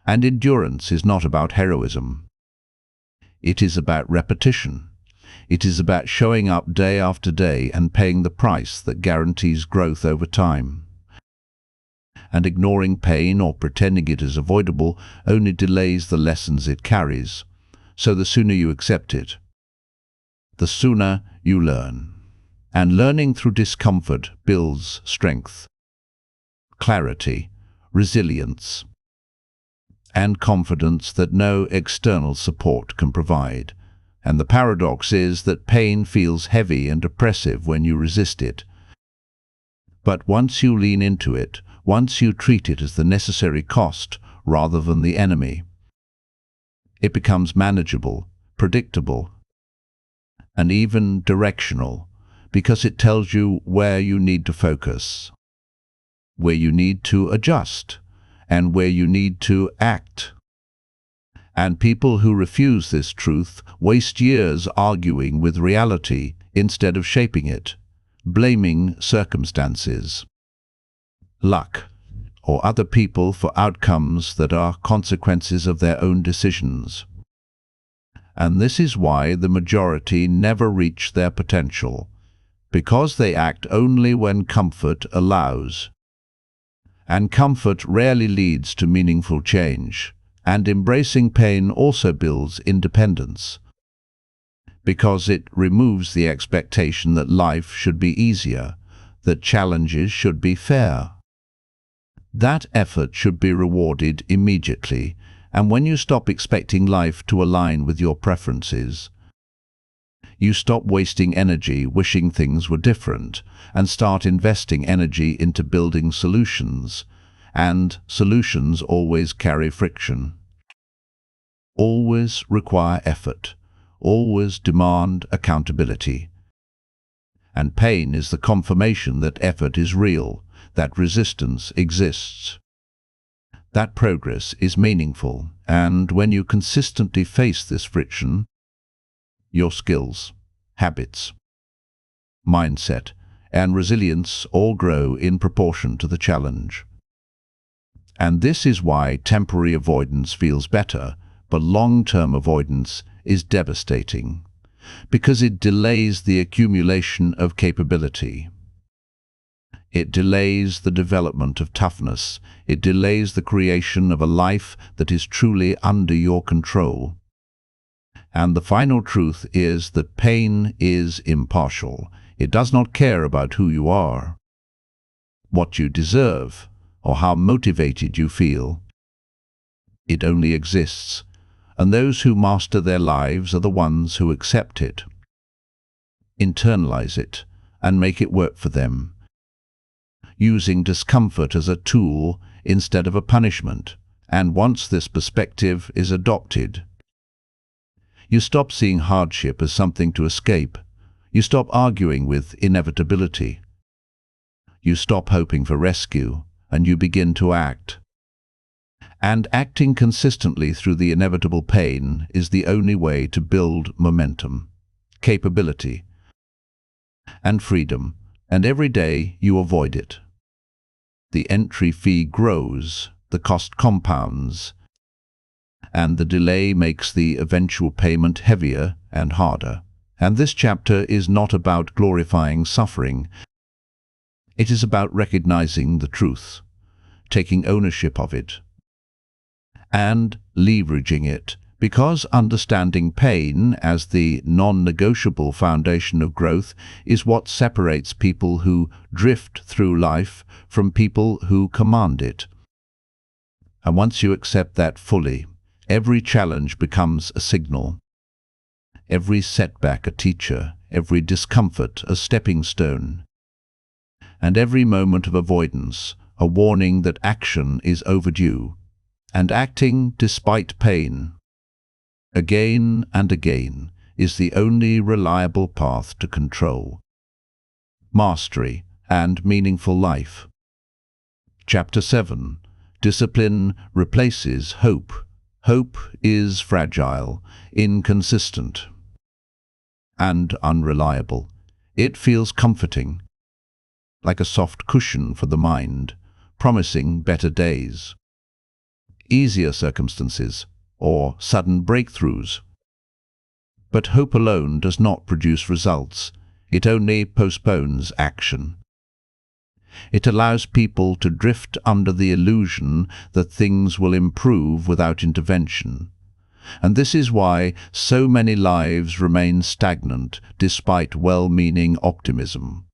And endurance is not about heroism. It is about repetition. It is about showing up day after day and paying the price that guarantees growth over time. And ignoring pain or pretending it is avoidable only delays the lessons it carries. So the sooner you accept it, the sooner you learn. And learning through discomfort builds strength, clarity, resilience, and confidence that no external support can provide. And the paradox is that pain feels heavy and oppressive when you resist it. But once you lean into it, once you treat it as the necessary cost rather than the enemy, it becomes manageable, predictable, and even directional, because it tells you where you need to focus, where you need to adjust, and where you need to act. And people who refuse this truth waste years arguing with reality instead of shaping it, blaming circumstances, luck, or other people for outcomes that are consequences of their own decisions. And this is why the majority never reach their potential, because they act only when comfort allows. And comfort rarely leads to meaningful change, and embracing pain also builds independence, because it removes the expectation that life should be easier, that challenges should be fair. That effort should be rewarded immediately, and when you stop expecting life to align with your preferences, you stop wasting energy wishing things were different and start investing energy into building solutions. And solutions always carry friction, always require effort, always demand accountability. And pain is the confirmation that effort is real, that resistance exists, that progress is meaningful. And when you consistently face this friction, your skills, habits, mindset, and resilience all grow in proportion to the challenge. And this is why temporary avoidance feels better, but long-term avoidance is devastating, because it delays the accumulation of capability. It delays the development of toughness. It delays the creation of a life that is truly under your control. And the final truth is that pain is impartial. It does not care about who you are, what you deserve, or how motivated you feel. It only exists, and those who master their lives are the ones who accept it, internalize it, and make it work for them, using discomfort as a tool instead of a punishment. And once this perspective is adopted, you stop seeing hardship as something to escape. You stop arguing with inevitability. You stop hoping for rescue, and you begin to act. And acting consistently through the inevitable pain is the only way to build momentum, capability, and freedom. And every day you avoid it, the entry fee grows, the cost compounds, and the delay makes the eventual payment heavier and harder. And this chapter is not about glorifying suffering. It is about recognizing the truth, taking ownership of it, and leveraging it, Because understanding pain as the non-negotiable foundation of growth is what separates people who drift through life from people who command it. And once you accept that fully, every challenge becomes a signal. Every setback a teacher, every discomfort a stepping stone, and every moment of avoidance a warning that action is overdue, and acting despite pain, again and again, is the only reliable path to control, mastery, and meaningful life. Chapter 7. Discipline replaces hope. Hope is fragile, inconsistent, and unreliable. It feels comforting, like a soft cushion for the mind, promising better days, easier circumstances, or sudden breakthroughs. But hope alone does not produce results. It only postpones action. It allows people to drift under the illusion that things will improve without intervention. And this is why so many lives remain stagnant despite well-meaning optimism.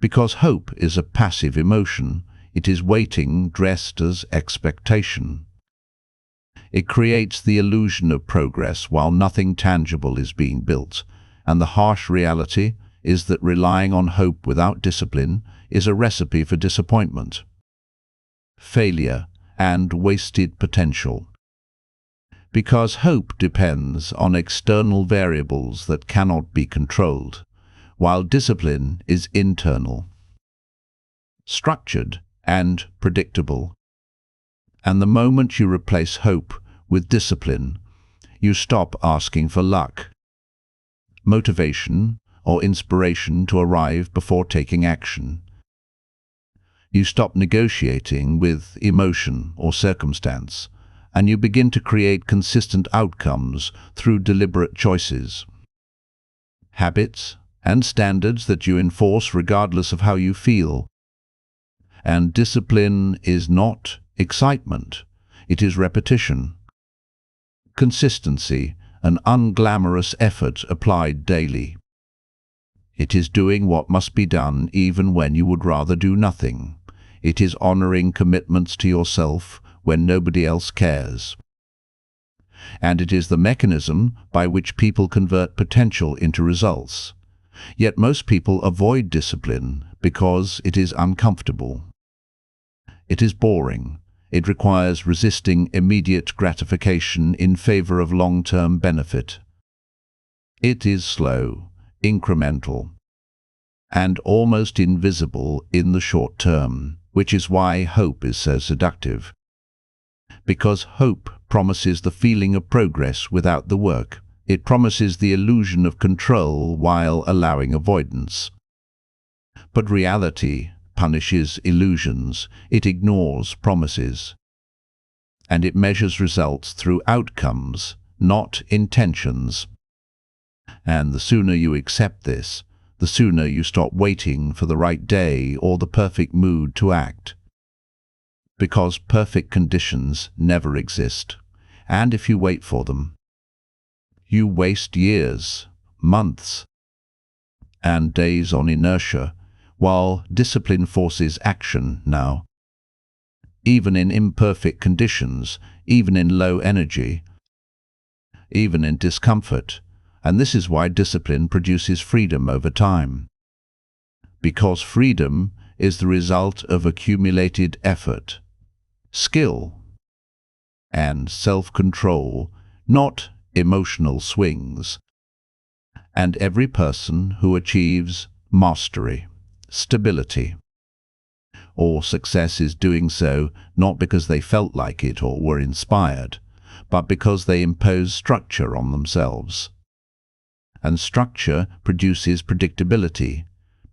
Because hope is a passive emotion, it is waiting dressed as expectation. It creates the illusion of progress while nothing tangible is being built, and the harsh reality is that relying on hope without discipline is a recipe for disappointment, failure, and wasted potential. Because hope depends on external variables that cannot be controlled, while discipline is internal, structured, and predictable. And the moment you replace hope with discipline, you stop asking for luck, motivation, or inspiration to arrive before taking action. You stop negotiating with emotion or circumstance, and you begin to create consistent outcomes through deliberate choices, habits, and standards that you enforce regardless of how you feel. And discipline is not excitement, it is repetition, consistency, an unglamorous effort applied daily. It is doing what must be done even when you would rather do nothing. It is honoring commitments to yourself when nobody else cares. And it is the mechanism by which people convert potential into results. Yet most people avoid discipline because it is uncomfortable. It is boring. It requires resisting immediate gratification in favor of long-term benefit. It is slow, incremental, and almost invisible in the short term, which is why hope is so seductive. Because hope promises the feeling of progress without the work. It promises the illusion of control while allowing avoidance. But reality punishes illusions, it ignores promises, and it measures results through outcomes, not intentions. And the sooner you accept this, the sooner you stop waiting for the right day or the perfect mood to act. Because perfect conditions never exist, and if you wait for them, you waste years, months, and days on inertia, while discipline forces action now. Even in imperfect conditions, even in low energy, even in discomfort, and this is why discipline produces freedom over time. Because freedom is the result of accumulated effort, skill, and self-control, not emotional swings. And every person who achieves mastery, stability, or success is doing so not because they felt like it or were inspired, but because they impose structure on themselves. And structure produces predictability.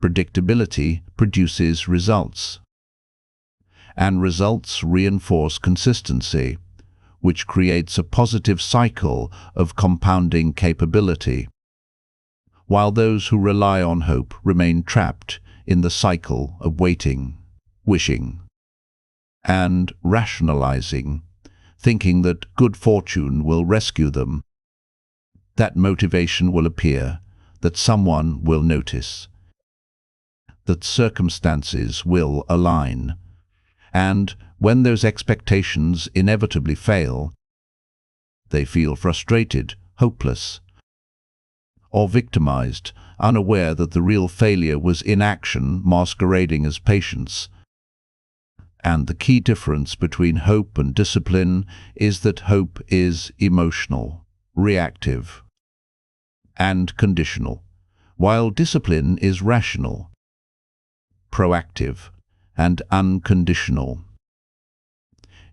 Predictability produces results. And results reinforce consistency, which creates a positive cycle of compounding capability, while those who rely on hope remain trapped in the cycle of waiting, wishing, and rationalizing, thinking that good fortune will rescue them, that motivation will appear, that someone will notice, that circumstances will align. And when those expectations inevitably fail, they feel frustrated, hopeless, or victimized, unaware that the real failure was inaction masquerading as patience. And the key difference between hope and discipline is that hope is emotional, reactive, and conditional, while discipline is rational, proactive, and unconditional.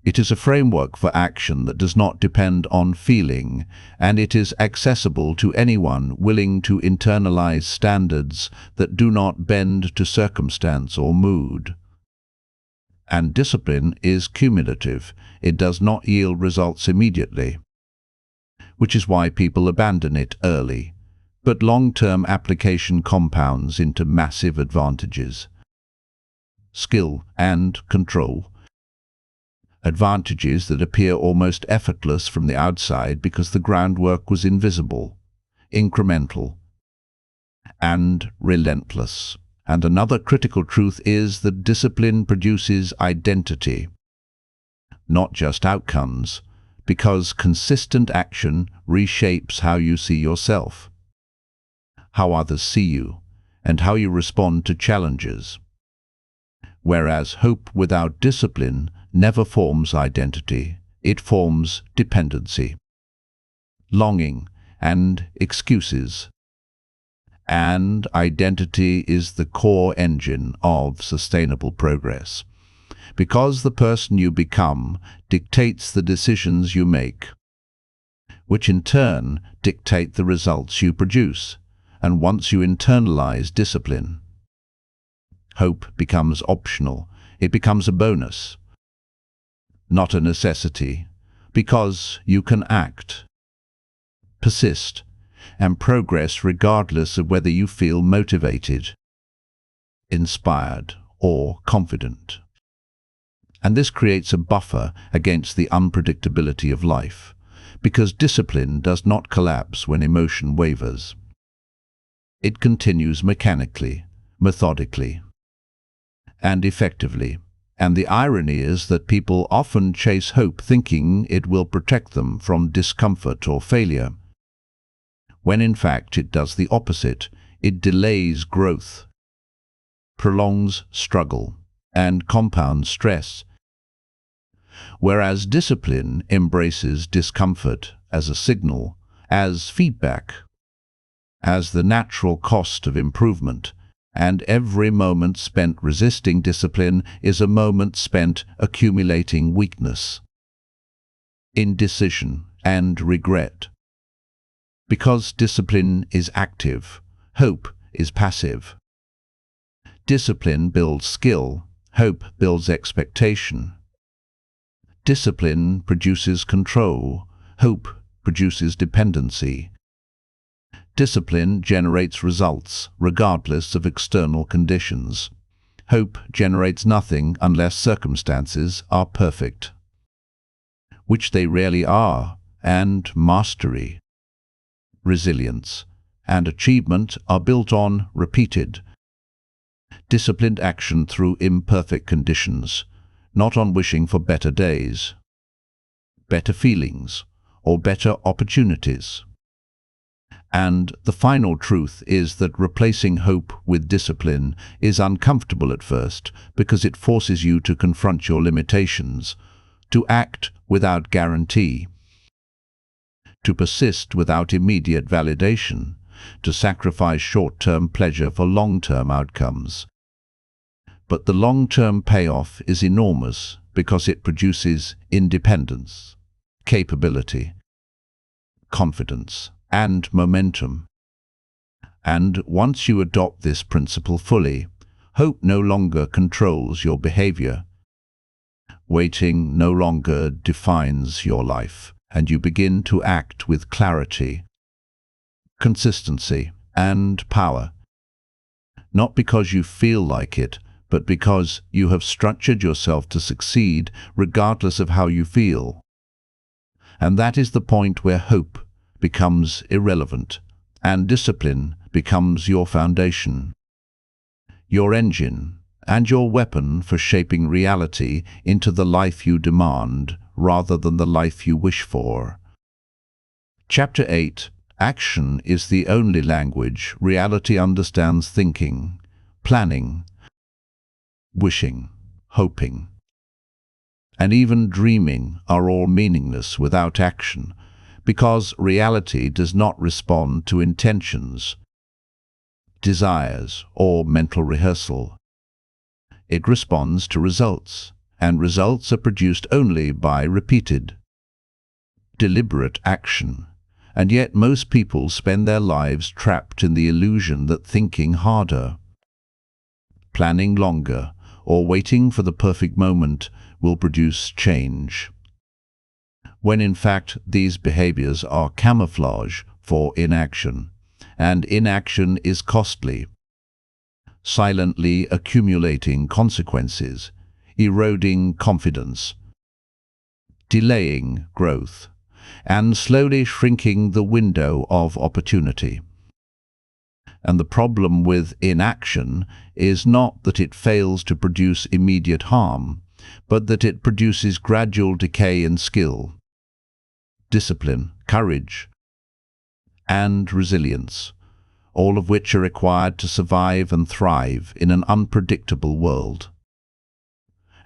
It is a framework for action that does not depend on feeling, and it is accessible to anyone willing to internalize standards that do not bend to circumstance or mood. And discipline is cumulative. It does not yield results immediately, which is why people abandon it early. But long-term application compounds into massive advantages. Skill and control. Advantages that appear almost effortless from the outside because the groundwork was invisible, incremental, and relentless. And another critical truth is that discipline produces identity, not just outcomes, because consistent action reshapes how you see yourself, how others see you, and how you respond to challenges. Whereas hope without discipline never forms identity, it forms dependency, longing, and excuses. And identity is the core engine of sustainable progress, because the person you become dictates the decisions you make, which in turn dictate the results you produce. And once you internalize discipline, hope becomes optional. It becomes a bonus, not a necessity, because you can act, persist, and progress regardless of whether you feel motivated, inspired, or confident. And this creates a buffer against the unpredictability of life, because discipline does not collapse when emotion wavers. It continues mechanically, methodically, and effectively. And the irony is that people often chase hope thinking it will protect them from discomfort or failure, when in fact it does the opposite. It delays growth, prolongs struggle, and compounds stress. Whereas discipline embraces discomfort as a signal, as feedback, as the natural cost of improvement. And every moment spent resisting discipline is a moment spent accumulating weakness, indecision, and regret. Because discipline is active, hope is passive. Discipline builds skill, hope builds expectation. Discipline produces control, hope produces dependency. Discipline generates results, regardless of external conditions. Hope generates nothing unless circumstances are perfect, which they rarely are, and mastery, resilience, and achievement are built on repeated, disciplined action through imperfect conditions, not on wishing for better days, better feelings, or better opportunities. And the final truth is that replacing hope with discipline is uncomfortable at first because it forces you to confront your limitations, to act without guarantee, to persist without immediate validation, to sacrifice short-term pleasure for long-term outcomes. But the long-term payoff is enormous because it produces independence, capability, confidence, and momentum. And once you adopt this principle fully, hope no longer controls your behavior. Waiting no longer defines your life, and you begin to act with clarity, consistency, and power. Not because you feel like it, but because you have structured yourself to succeed regardless of how you feel. And that is the point where hope becomes irrelevant and discipline becomes your foundation, your engine, and your weapon for shaping reality into the life you demand rather than the life you wish for. Chapter 8. Action is the only language reality understands. Thinking, planning, wishing, hoping, and even dreaming are all meaningless without action, because reality does not respond to intentions, desires, or mental rehearsal. It responds to results, and results are produced only by repeated, deliberate action. And yet most people spend their lives trapped in the illusion that thinking harder, planning longer, or waiting for the perfect moment will produce change, when in fact these behaviors are camouflage for inaction, and inaction is costly, silently accumulating consequences, eroding confidence, delaying growth, and slowly shrinking the window of opportunity. And the problem with inaction is not that it fails to produce immediate harm, but that it produces gradual decay in skill, discipline, courage, and resilience, all of which are required to survive and thrive in an unpredictable world.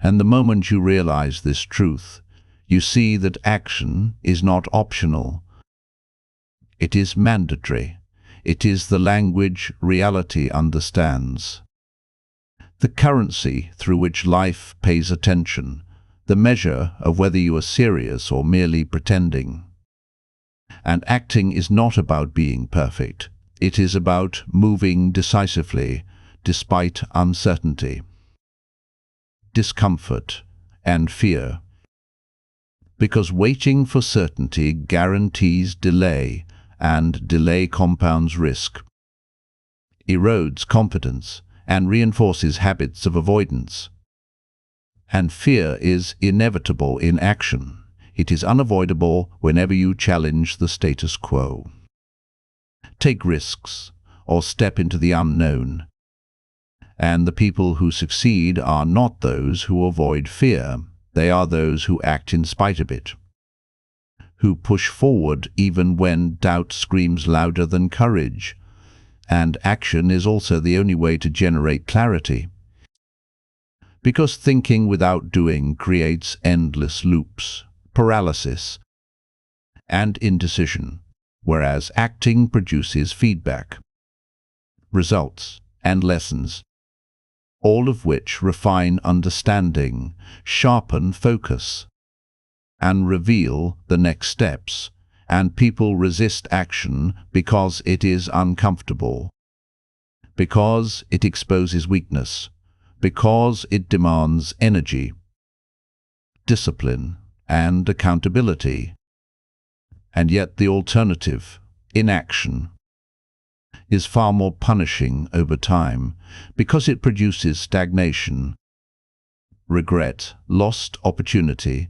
And the moment you realize this truth, you see that action is not optional. It is mandatory. It is the language reality understands, the currency through which life pays attention, the measure of whether you are serious or merely pretending. And acting is not about being perfect. It is about moving decisively despite uncertainty, discomfort, and fear. Because waiting for certainty guarantees delay, and delay compounds risk, erodes confidence, and reinforces habits of avoidance. And fear is inevitable in action. It is unavoidable whenever you challenge the status quo, take risks, or step into the unknown. And the people who succeed are not those who avoid fear. They are those who act in spite of it, who push forward even when doubt screams louder than courage. And action is also the only way to generate clarity, because thinking without doing creates endless loops, paralysis, and indecision, whereas acting produces feedback, results, and lessons, all of which refine understanding, sharpen focus, and reveal the next steps. And people resist action because it is uncomfortable, because it exposes weakness, because it demands energy, discipline, and accountability. And yet the alternative, inaction, is far more punishing over time, because it produces stagnation, regret, lost opportunity,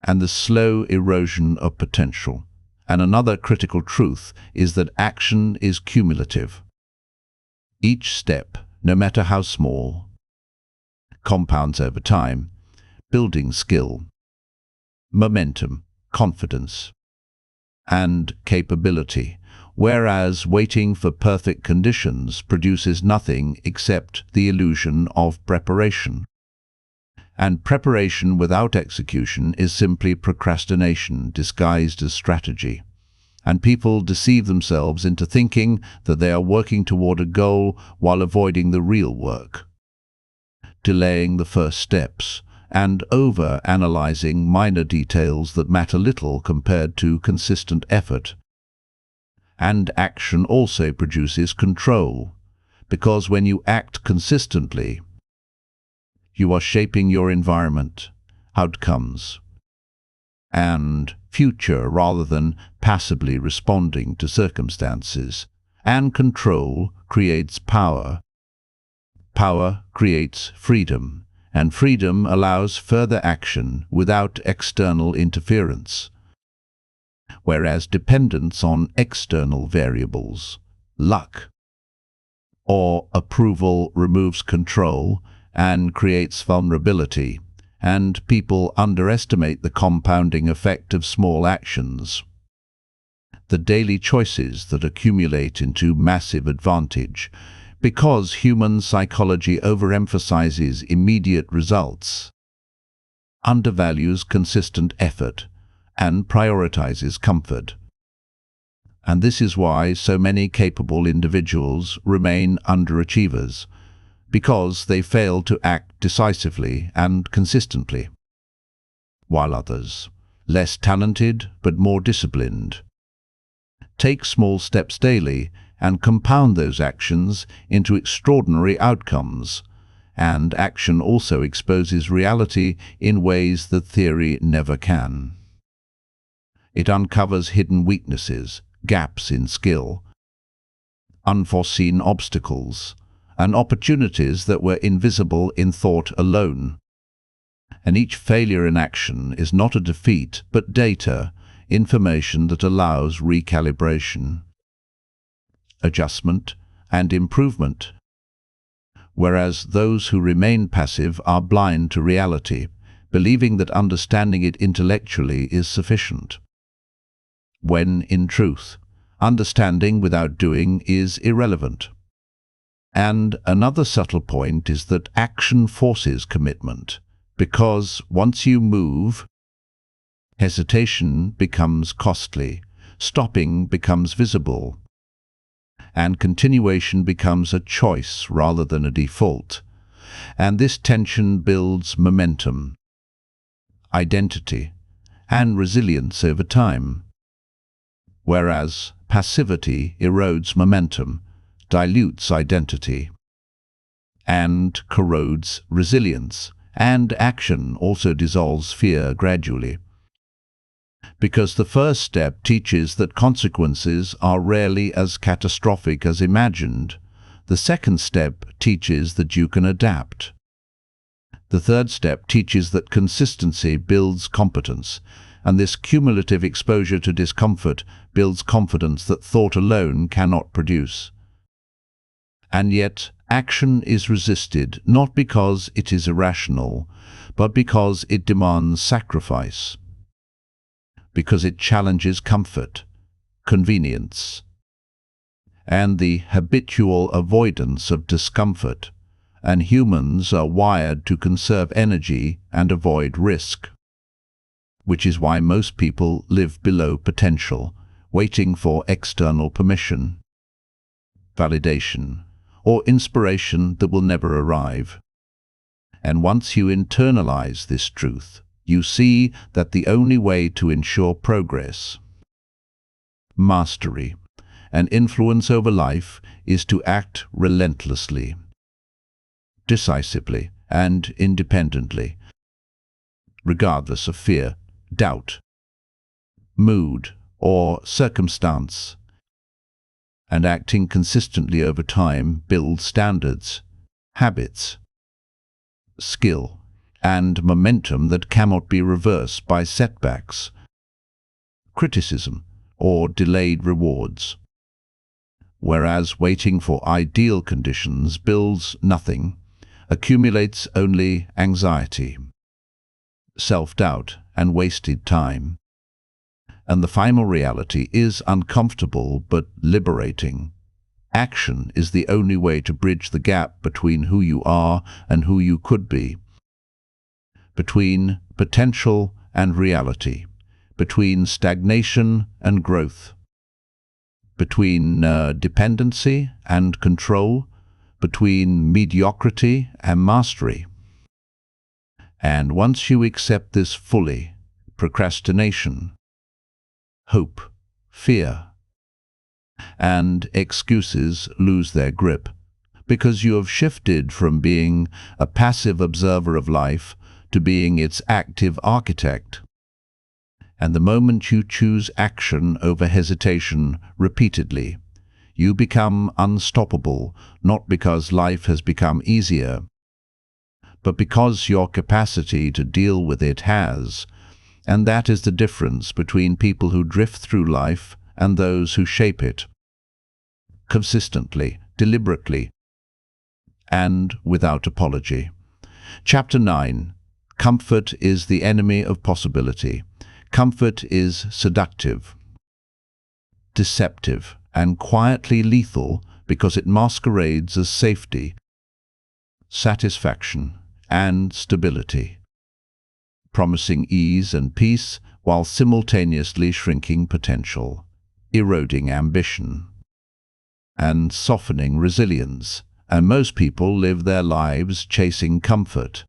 and the slow erosion of potential. And another critical truth is that action is cumulative. Each step, no matter how small, compounds over time, building skill, momentum, confidence, and capability, whereas waiting for perfect conditions produces nothing except the illusion of preparation. And preparation without execution is simply procrastination disguised as strategy. And people deceive themselves into thinking that they are working toward a goal while avoiding the real work, delaying the first steps, and over-analyzing minor details that matter little compared to consistent effort. And action also produces control, because when you act consistently, you are shaping your environment, outcomes, and future rather than passively responding to circumstances. And control creates power. Power creates freedom, and freedom allows further action without external interference. whereas dependence on external variables, luck, or approval removes control and creates vulnerability, and people underestimate the compounding effect of small actions. The daily choices that accumulate into massive advantage, because human psychology overemphasizes immediate results, undervalues consistent effort, and prioritizes comfort. And this is why so many capable individuals remain underachievers, because they fail to act decisively and consistently, while others, less talented but more disciplined, take small steps daily and compound those actions into extraordinary outcomes. And action also exposes reality in ways that theory never can. It uncovers hidden weaknesses, gaps in skill, unforeseen obstacles, and opportunities that were invisible in thought alone. And each failure in action is not a defeat, but data, information that allows recalibration, adjustment, and improvement. Whereas those who remain passive are blind to reality, believing that understanding it intellectually is sufficient, when, in truth, understanding without doing is irrelevant. And another subtle point is that action forces commitment, because once you move, hesitation becomes costly, stopping becomes visible, and continuation becomes a choice rather than a default. And this tension builds momentum, identity, and resilience over time. Whereas passivity erodes momentum, dilutes identity, and corrodes resilience, and action also dissolves fear gradually. Because the first step teaches that consequences are rarely as catastrophic as imagined, the second step teaches that you can adapt. The third step teaches that consistency builds competence, and this cumulative exposure to discomfort builds confidence that thought alone cannot produce. And yet, action is resisted not because it is irrational, but because it demands sacrifice, because it challenges comfort, convenience, and the habitual avoidance of discomfort, and humans are wired to conserve energy and avoid risk, which is why most people live below potential, waiting for external permission, validation, or inspiration that will never arrive. And once you internalize this truth, you see that the only way to ensure progress, mastery, and influence over life is to act relentlessly, decisively, and independently, regardless of fear, doubt, mood, or circumstance. And acting consistently over time builds standards, habits, skill, and momentum that cannot be reversed by setbacks, criticism, or delayed rewards. Whereas waiting for ideal conditions builds nothing, accumulates only anxiety, self-doubt, and wasted time. And the final reality is uncomfortable but liberating. Action is the only way to bridge the gap between who you are and who you could be, between potential and reality, between stagnation and growth, between dependency and control, between mediocrity and mastery. And once you accept this fully, procrastination, hope, fear, and excuses lose their grip, because you have shifted from being a passive observer of life to being its active architect. And the moment you choose action over hesitation repeatedly, you become unstoppable, not because life has become easier, but because your capacity to deal with it has. And that is the difference between people who drift through life and those who shape it. Consistently, deliberately, and without apology. Chapter 9. Comfort is the enemy of possibility. Comfort is seductive, deceptive, and quietly lethal because it masquerades as safety, satisfaction, and stability, promising ease and peace while simultaneously shrinking potential, eroding ambition, and softening resilience. And most people live their lives chasing comfort,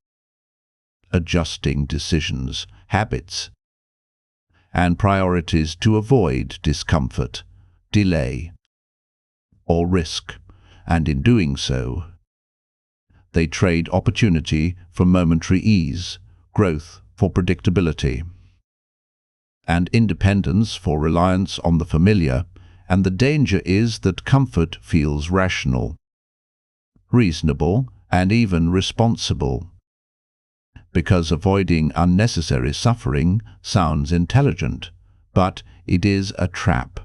adjusting decisions, habits, and priorities to avoid discomfort, delay, or risk. And in doing so, they trade opportunity for momentary ease, growth for predictability, and independence for reliance on the familiar. And the danger is that comfort feels rational, reasonable, and even responsible, because avoiding unnecessary suffering sounds intelligent, but it is a trap.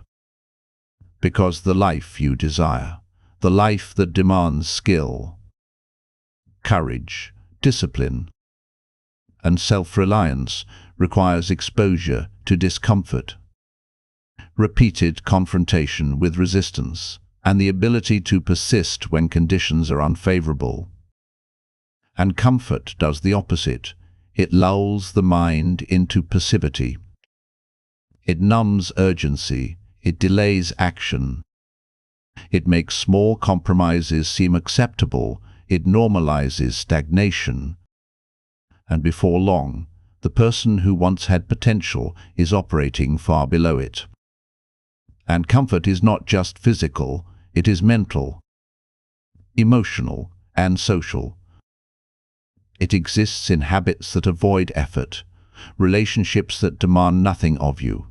Because the life you desire, the life that demands skill, courage, discipline, and self-reliance, requires exposure to discomfort, repeated confrontation with resistance, and the ability to persist when conditions are unfavorable. And comfort does the opposite. It lulls the mind into passivity. It numbs urgency. It delays action. It makes small compromises seem acceptable. It normalizes stagnation. And before long, the person who once had potential is operating far below it. And comfort is not just physical, it is mental, emotional, and social. It exists in habits that avoid effort, relationships that demand nothing of you,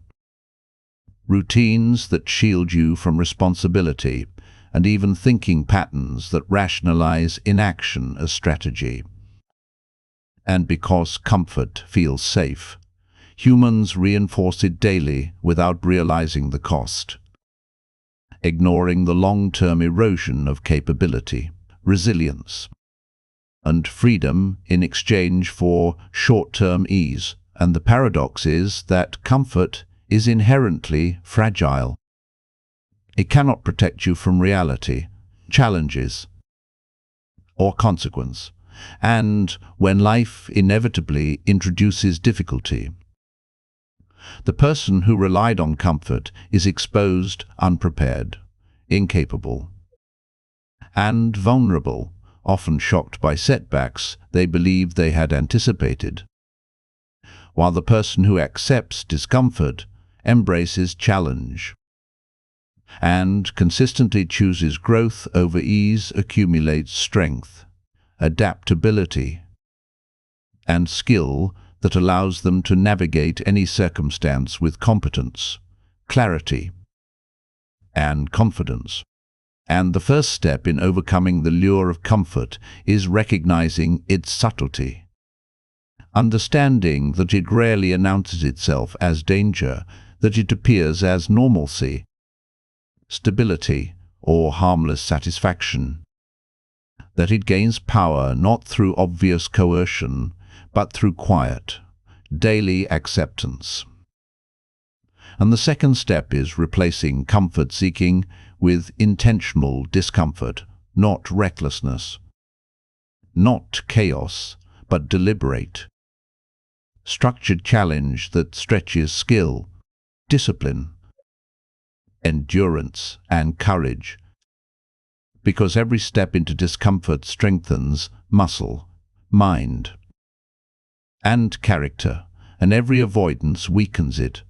routines that shield you from responsibility, and even thinking patterns that rationalize inaction as strategy. And because comfort feels safe, humans reinforce it daily without realizing the cost, ignoring the long-term erosion of capability, resilience, and freedom in exchange for short-term ease. And the paradox is that comfort is inherently fragile. It cannot protect you from reality, challenges, or consequence. And when life inevitably introduces difficulty, the person who relied on comfort is exposed, unprepared, incapable, and vulnerable, often shocked by setbacks they believed they had anticipated, while the person who accepts discomfort embraces challenge and consistently chooses growth over ease accumulates strength, adaptability, and skill that allows them to navigate any circumstance with competence, clarity, and confidence. And the first step in overcoming the lure of comfort is recognizing its subtlety, understanding that it rarely announces itself as danger, that it appears as normalcy, stability, or harmless satisfaction, that it gains power not through obvious coercion, but through quiet, daily acceptance. And the second step is replacing comfort-seeking with intentional discomfort, not recklessness, not chaos, but deliberate, structured challenge that stretches skill, discipline, endurance, and courage, because every step into discomfort strengthens muscle, mind, and character, and every avoidance weakens it.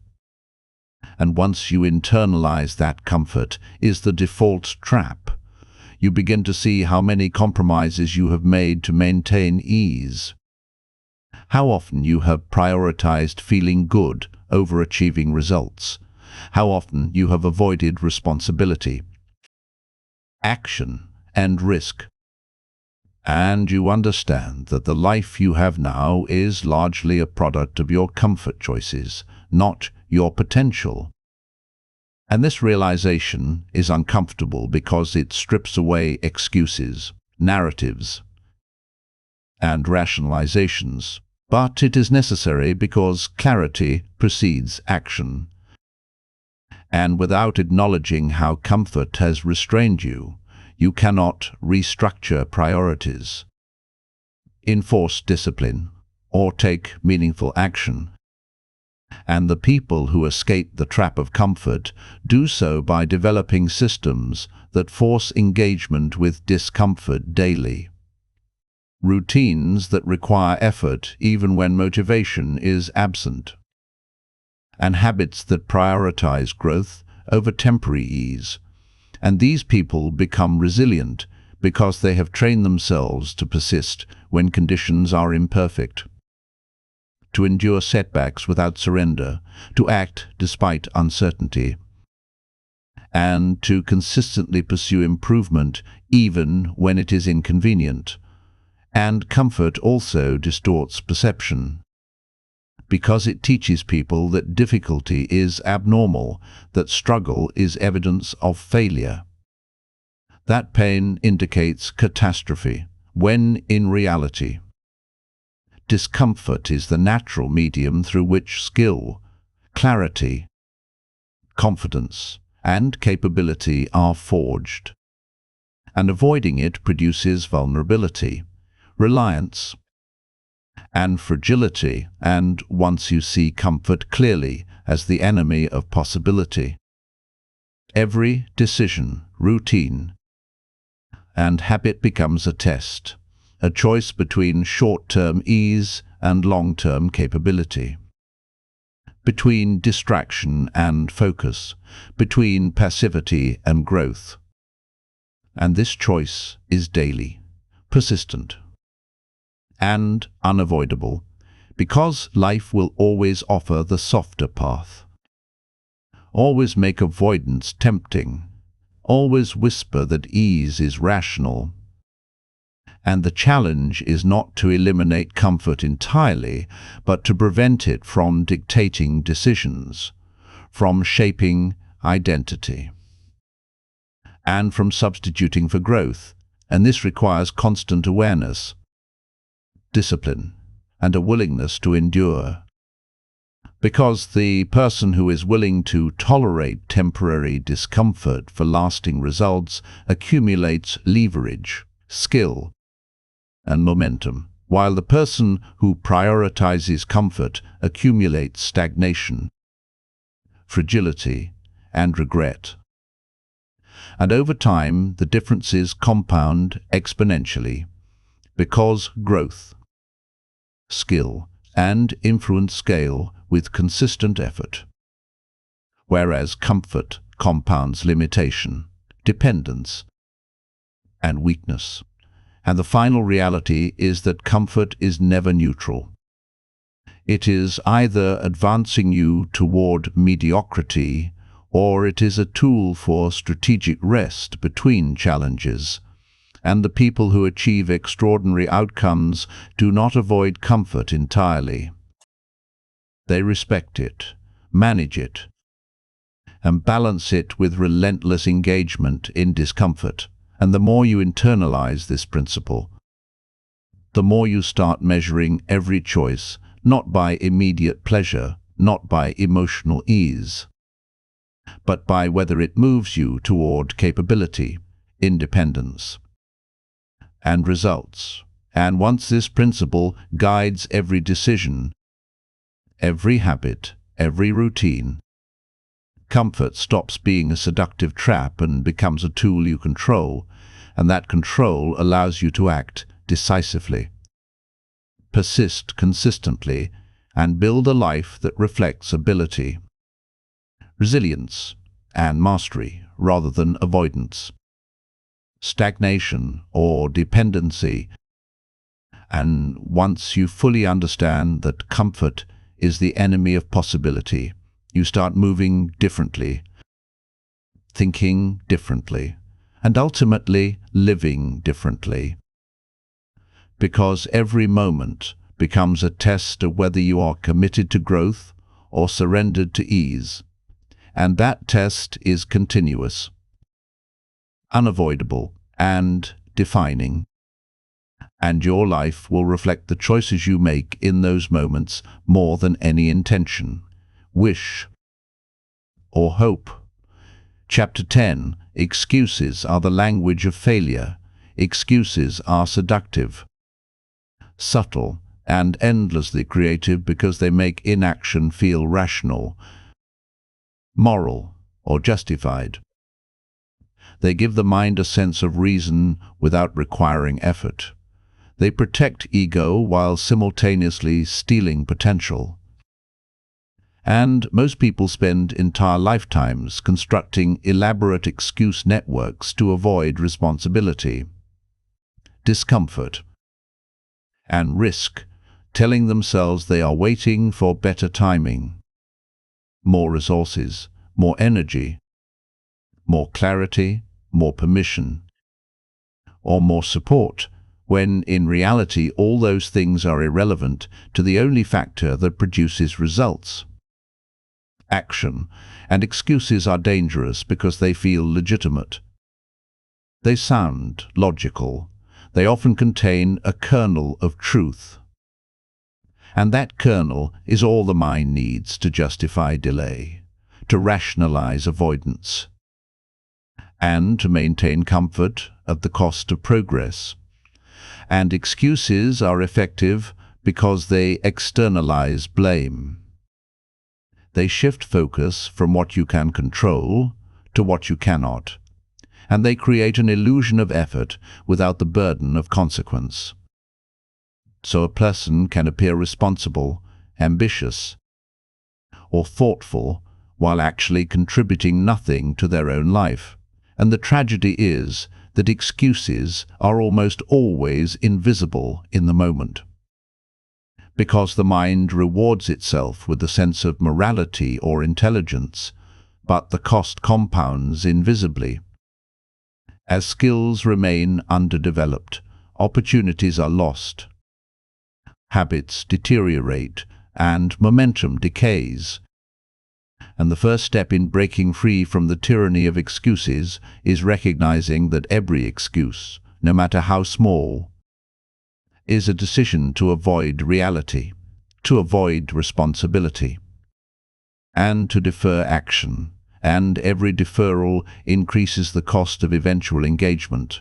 And once you internalize that comfort is the default trap, you begin to see how many compromises you have made to maintain ease. How often you have prioritized feeling good over achieving results. How often you have avoided responsibility, action, and risk. And you understand that the life you have now is largely a product of your comfort choices, not your potential. And this realization is uncomfortable because it strips away excuses, narratives, and rationalizations. But it is necessary because clarity precedes action. And without acknowledging how comfort has restrained you, you cannot restructure priorities, enforce discipline, or take meaningful action. And the people who escape the trap of comfort do so by developing systems that force engagement with discomfort daily. Routines that require effort even when motivation is absent. And habits that prioritize growth over temporary ease. And these people become resilient because they have trained themselves to persist when conditions are imperfect, to endure setbacks without surrender, to act despite uncertainty, and to consistently pursue improvement even when it is inconvenient. And comfort also distorts perception, because it teaches people that difficulty is abnormal, that struggle is evidence of failure, that pain indicates catastrophe, when in reality, discomfort is the natural medium through which skill, clarity, confidence, and capability are forged. And avoiding it produces vulnerability, reliance, and fragility, and once you see comfort clearly as the enemy of possibility, every decision, routine, and habit becomes a test, a choice between short-term ease and long-term capability, between distraction and focus, between passivity and growth. And this choice is daily, persistent, and unavoidable, because life will always offer the softer path, always make avoidance tempting, always whisper that ease is rational. And the challenge is not to eliminate comfort entirely, but to prevent it from dictating decisions, from shaping identity, and from substituting for growth. And this requires constant awareness, discipline, and a willingness to endure. Because the person who is willing to tolerate temporary discomfort for lasting results accumulates leverage, skill, and momentum, while the person who prioritizes comfort accumulates stagnation, fragility, and regret. And over time, the differences compound exponentially, because growth, skill, and influence scale with consistent effort, whereas comfort compounds limitation, dependence, and weakness. And the final reality is that comfort is never neutral. It is either advancing you toward mediocrity, or it is a tool for strategic rest between challenges. And the people who achieve extraordinary outcomes do not avoid comfort entirely. They respect it, manage it, and balance it with relentless engagement in discomfort. And the more you internalize this principle, the more you start measuring every choice, not by immediate pleasure, not by emotional ease, but by whether it moves you toward capability, independence, and results. And once this principle guides every decision, every habit, every routine, comfort stops being a seductive trap and becomes a tool you control, and that control allows you to act decisively, persist consistently, and build a life that reflects ability, resilience, and mastery rather than avoidance, stagnation or dependency. And once you fully understand that comfort is the enemy of possibility, you start moving differently, thinking differently, and ultimately living differently. because every moment becomes a test of whether you are committed to growth or surrendered to ease. And that test is continuous, unavoidable, and defining. And your life will reflect the choices you make in those moments more than any intention, wish, or hope. Chapter 10. Excuses are the language of failure. Excuses are seductive, subtle, and endlessly creative because they make inaction feel rational, moral, or justified. They give the mind a sense of reason without requiring effort. They protect ego while simultaneously stealing potential. And most people spend entire lifetimes constructing elaborate excuse networks to avoid responsibility, discomfort, and risk, telling themselves they are waiting for better timing, more resources, more energy, more clarity, more permission, or more support, when in reality all those things are irrelevant to the only factor that produces results: action. And excuses are dangerous because they feel legitimate. They sound logical. They often contain a kernel of truth. And that kernel is all the mind needs to justify delay, to rationalize avoidance, and to maintain comfort at the cost of progress. And excuses are effective because they externalize blame. They shift focus from what you can control to what you cannot, and they create an illusion of effort without the burden of consequence. So a person can appear responsible, ambitious, or thoughtful while actually contributing nothing to their own life. And the tragedy is that excuses are almost always invisible in the moment, because the mind rewards itself with a sense of morality or intelligence, but the cost compounds invisibly. As skills remain underdeveloped, opportunities are lost, habits deteriorate, and momentum decays. And the first step in breaking free from the tyranny of excuses is recognizing that every excuse, no matter how small, is a decision to avoid reality, to avoid responsibility, and to defer action. And every deferral increases the cost of eventual engagement,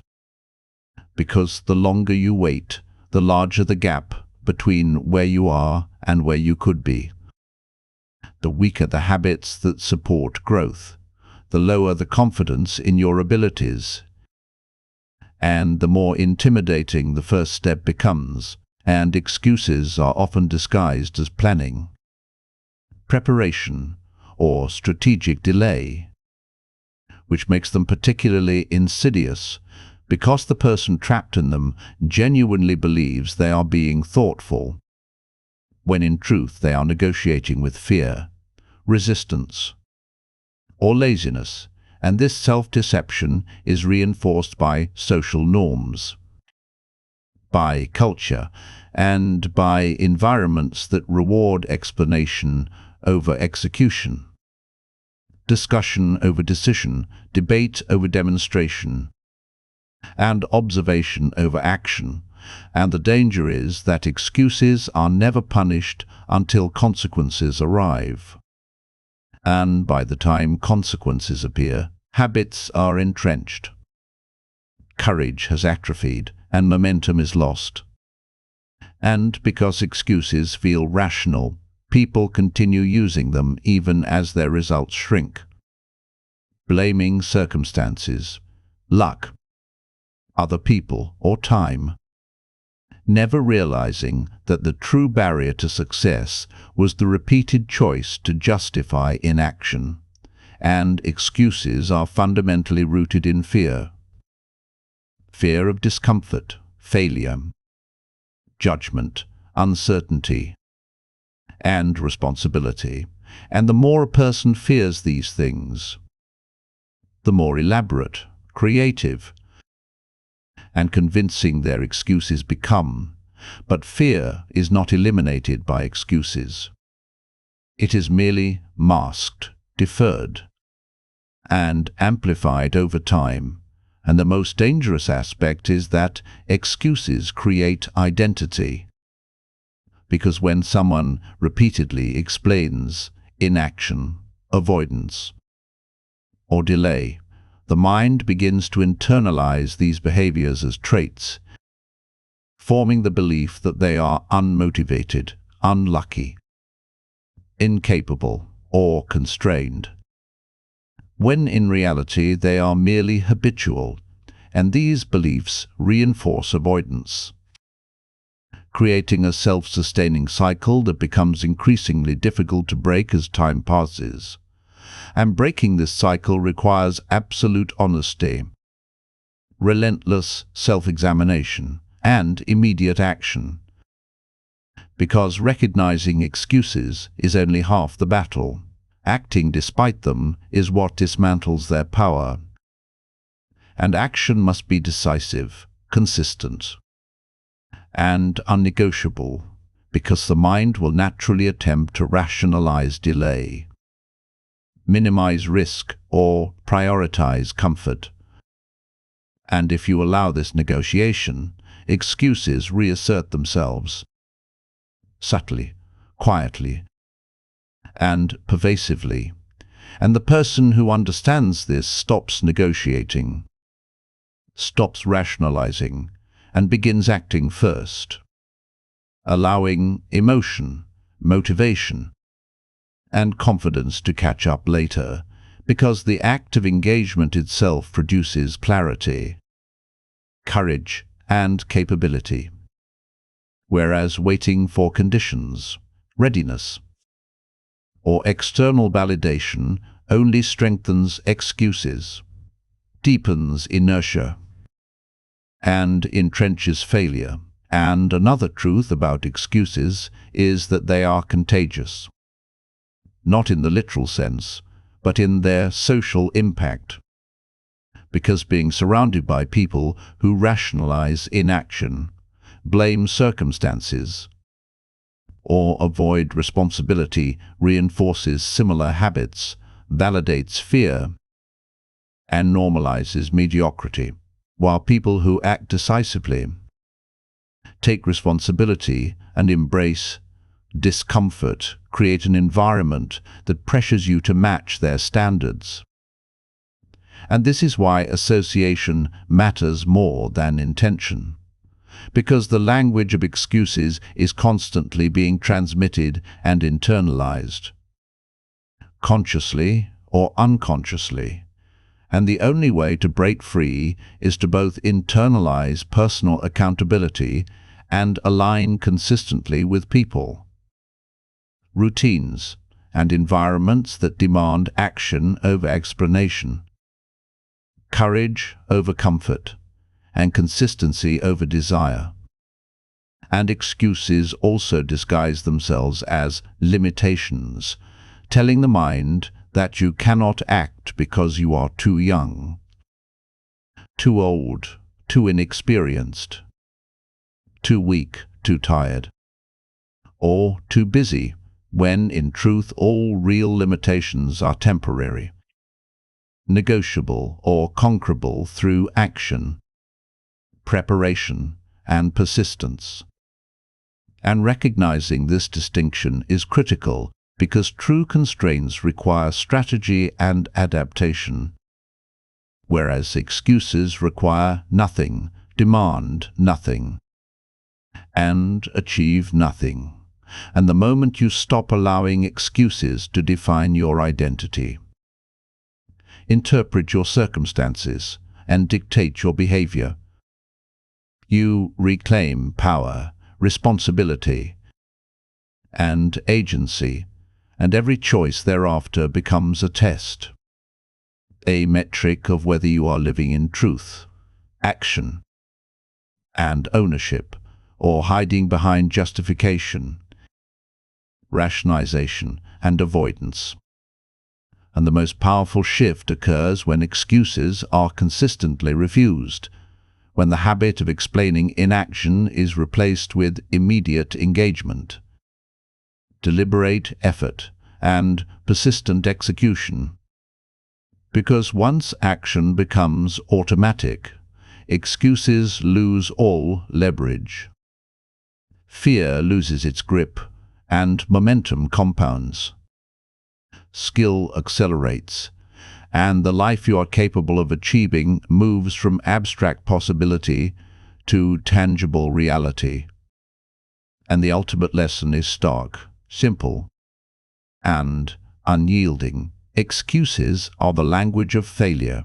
because the longer you wait, the larger the gap between where you are and where you could be. The weaker the habits that support growth, the lower the confidence in your abilities, and the more intimidating the first step becomes. And excuses are often disguised as planning, preparation, or strategic delay, which makes them particularly insidious because the person trapped in them genuinely believes they are being thoughtful, when in truth they are negotiating with fear, resistance, or laziness. And this self-deception is reinforced by social norms, by culture, and by environments that reward explanation over execution, discussion over decision, debate over demonstration, and observation over action. And the danger is that excuses are never punished until consequences arrive. And by the time consequences appear, habits are entrenched, courage has atrophied, and momentum is lost. And because excuses feel rational, people continue using them even as their results shrink, blaming circumstances, luck, other people, or time, never realizing that the true barrier to success was the repeated choice to justify inaction. And excuses are fundamentally rooted in fear. Fear of discomfort, failure, judgment, uncertainty, and responsibility. And the more a person fears these things, the more elaborate, creative, and convincing their excuses become. But fear is not eliminated by excuses. It is merely masked, deferred, and amplified over time. And the most dangerous aspect is that excuses create identity. Because when someone repeatedly explains inaction, avoidance, or delay, the mind begins to internalize these behaviors as traits, forming the belief that they are unmotivated, unlucky, incapable, or constrained, when in reality they are merely habitual, and these beliefs reinforce avoidance, creating a self-sustaining cycle that becomes increasingly difficult to break as time passes. And breaking this cycle requires absolute honesty, relentless self-examination, and immediate action. Because recognizing excuses is only half the battle. Acting despite them is what dismantles their power. And action must be decisive, consistent, and unnegotiable, because the mind will naturally attempt to rationalize delay, minimize risk, or prioritize comfort. And if you allow this negotiation, excuses reassert themselves, subtly, quietly, and pervasively. And the person who understands this stops negotiating, stops rationalizing, and begins acting first, allowing emotion, motivation, and confidence to catch up later, because the act of engagement itself produces clarity, courage, and capability, whereas waiting for conditions, readiness, or external validation only strengthens excuses, deepens inertia, and entrenches failure. And another truth about excuses is that they are contagious, not in the literal sense, but in their social impact. Because being surrounded by people who rationalize inaction, blame circumstances, or avoid responsibility reinforces similar habits, validates fear, and normalizes mediocrity. While people who act decisively, take responsibility, and embrace discomfort create an environment that pressures you to match their standards. And this is why association matters more than intention, because the language of excuses is constantly being transmitted and internalized, consciously or unconsciously. And the only way to break free is to both internalize personal accountability and align consistently with people, routines, and environments that demand action over explanation, courage over comfort, and consistency over desire. And excuses also disguise themselves as limitations, telling the mind that you cannot act because you are too young, too old, too inexperienced, too weak, too tired, or too busy, when in truth all real limitations are temporary, negotiable or conquerable through action, preparation, and persistence. And recognizing this distinction is critical, because true constraints require strategy and adaptation, whereas excuses require nothing, demand nothing, and achieve nothing. And the moment you stop allowing excuses to define your identity, interpret your circumstances, and dictate your behavior, you reclaim power, responsibility, and agency, and every choice thereafter becomes a test, a metric of whether you are living in truth, action, and ownership, or hiding behind justification, rationalization, and avoidance. And the most powerful shift occurs when excuses are consistently refused, when the habit of explaining inaction is replaced with immediate engagement, deliberate effort, and persistent execution. Because once action becomes automatic, excuses lose all leverage. Fear loses its grip, and momentum compounds. Skill accelerates, and the life you are capable of achieving moves from abstract possibility to tangible reality. And the ultimate lesson is stark, simple, and unyielding. Excuses are the language of failure.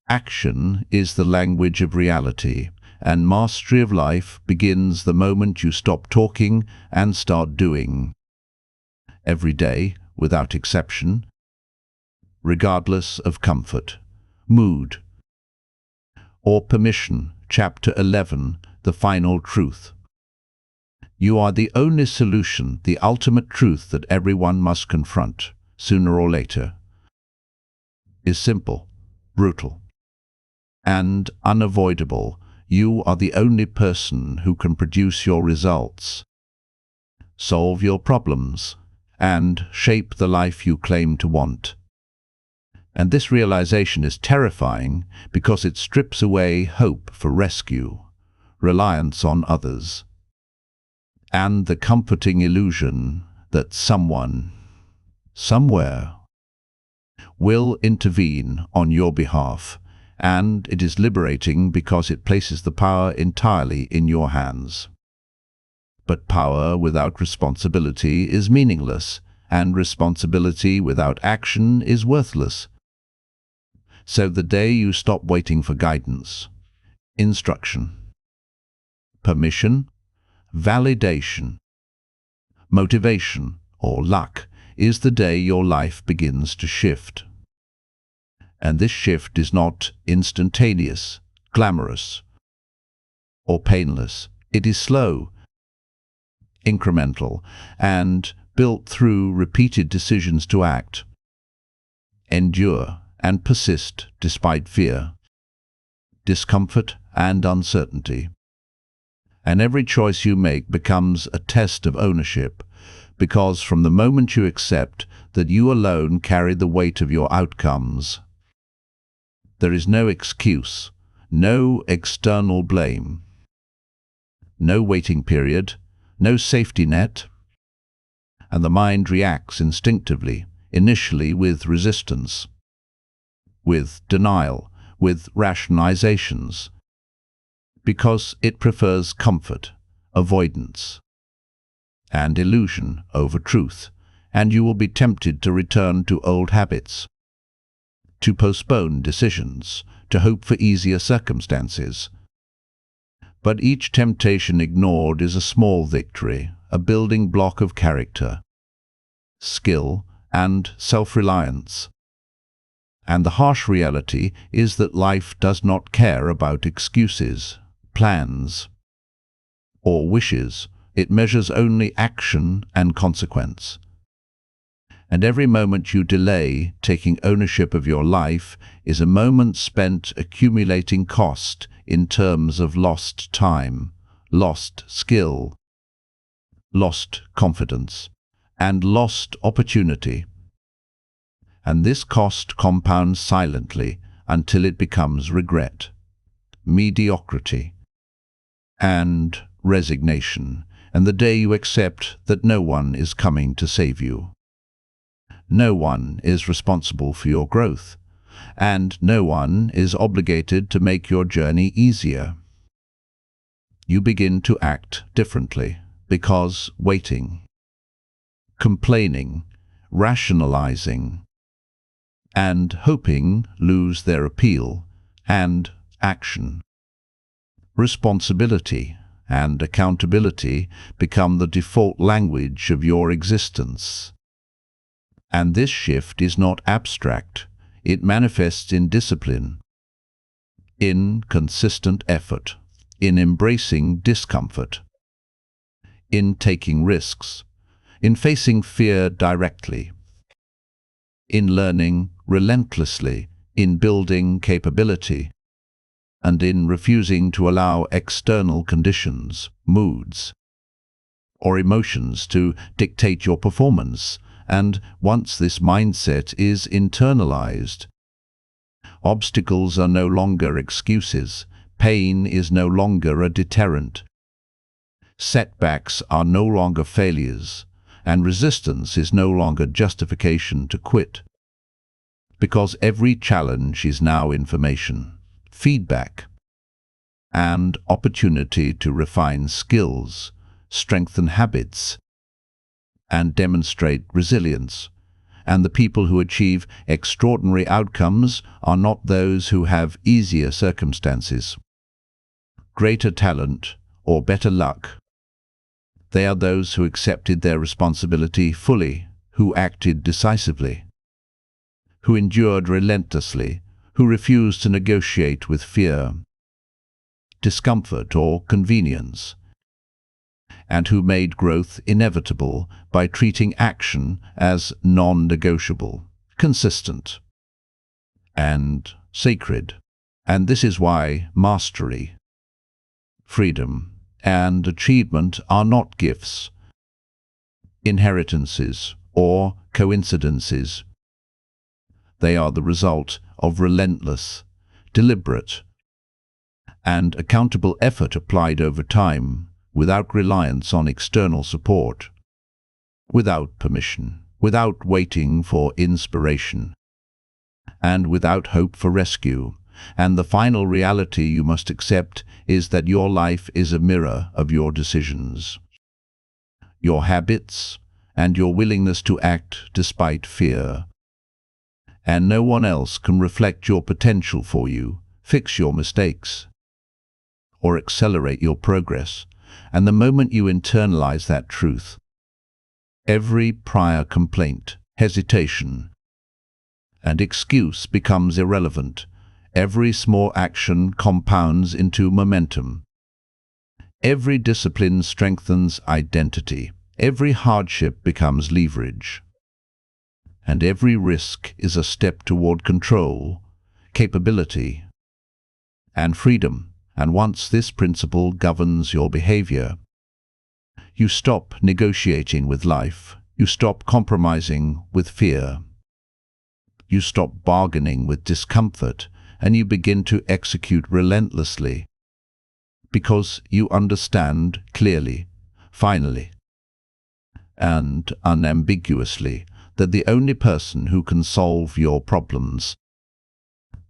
Action is the language of reality, and mastery of life begins the moment you stop talking and start doing. Every day, without exception, regardless of comfort, mood, or permission. Chapter 11, The Final Truth. You are the only solution, the ultimate truth that everyone must confront, sooner or later, is simple, brutal, and unavoidable. You are the only person who can produce your results, solve your problems, and shape the life you claim to want. And this realization is terrifying because it strips away hope for rescue, reliance on others, and the comforting illusion that someone, somewhere, will intervene on your behalf. And it is liberating because it places the power entirely in your hands. But power without responsibility is meaningless, and responsibility without action is worthless. So the day you stop waiting for guidance, instruction, permission, validation, motivation, or luck, is the day your life begins to shift. And this shift is not instantaneous, glamorous, or painless. It is slow, incremental, and built through repeated decisions to act, endure, and persist despite fear, discomfort, and uncertainty. And every choice you make becomes a test of ownership, because from the moment you accept that you alone carry the weight of your outcomes, there is no excuse, no external blame, no waiting period, no safety net, and the mind reacts instinctively, initially with resistance, with denial, with rationalizations, because it prefers comfort, avoidance, and illusion over truth, and you will be tempted to return to old habits, to postpone decisions, to hope for easier circumstances. But each temptation ignored is a small victory, a building block of character, skill, and self-reliance. And the harsh reality is that life does not care about excuses, plans, or wishes. It measures only action and consequence. And every moment you delay taking ownership of your life is a moment spent accumulating cost in terms of lost time, lost skill, lost confidence, and lost opportunity. And this cost compounds silently until it becomes regret, mediocrity, and resignation, and the day you accept that no one is coming to save you. No one is responsible for your growth, and no one is obligated to make your journey easier. You begin to act differently because waiting, complaining, rationalizing, and hoping lose their appeal, and action, responsibility, and accountability become the default language of your existence. And this shift is not abstract. It manifests in discipline, in consistent effort, in embracing discomfort, in taking risks, in facing fear directly, in learning relentlessly, in building capability, and in refusing to allow external conditions, moods, or emotions to dictate your performance. And once this mindset is internalized, obstacles are no longer excuses, pain is no longer a deterrent, setbacks are no longer failures, and resistance is no longer justification to quit. Because every challenge is now information, feedback, and opportunity to refine skills, strengthen habits, and demonstrate resilience. And the people who achieve extraordinary outcomes are not those who have easier circumstances, greater talent, or better luck. They are those who accepted their responsibility fully, who acted decisively, who endured relentlessly, who refused to negotiate with fear, discomfort, or convenience, and who made growth inevitable by treating action as non-negotiable, consistent, and sacred. And this is why mastery, freedom, and achievement are not gifts, inheritances, or coincidences. They are the result of relentless, deliberate, and accountable effort applied over time, without reliance on external support, without permission, without waiting for inspiration, and without hope for rescue. And the final reality you must accept is that your life is a mirror of your decisions, your habits, and your willingness to act despite fear. And no one else can reflect your potential for you, fix your mistakes, or accelerate your progress. And the moment you internalize that truth, every prior complaint, hesitation, and excuse becomes irrelevant. Every small action compounds into momentum. Every discipline strengthens identity. Every hardship becomes leverage. And every risk is a step toward control, capability, and freedom. And once this principle governs your behavior, you stop negotiating with life. You stop compromising with fear. You stop bargaining with discomfort, and you begin to execute relentlessly, because you understand clearly, finally, and unambiguously, that the only person who can solve your problems,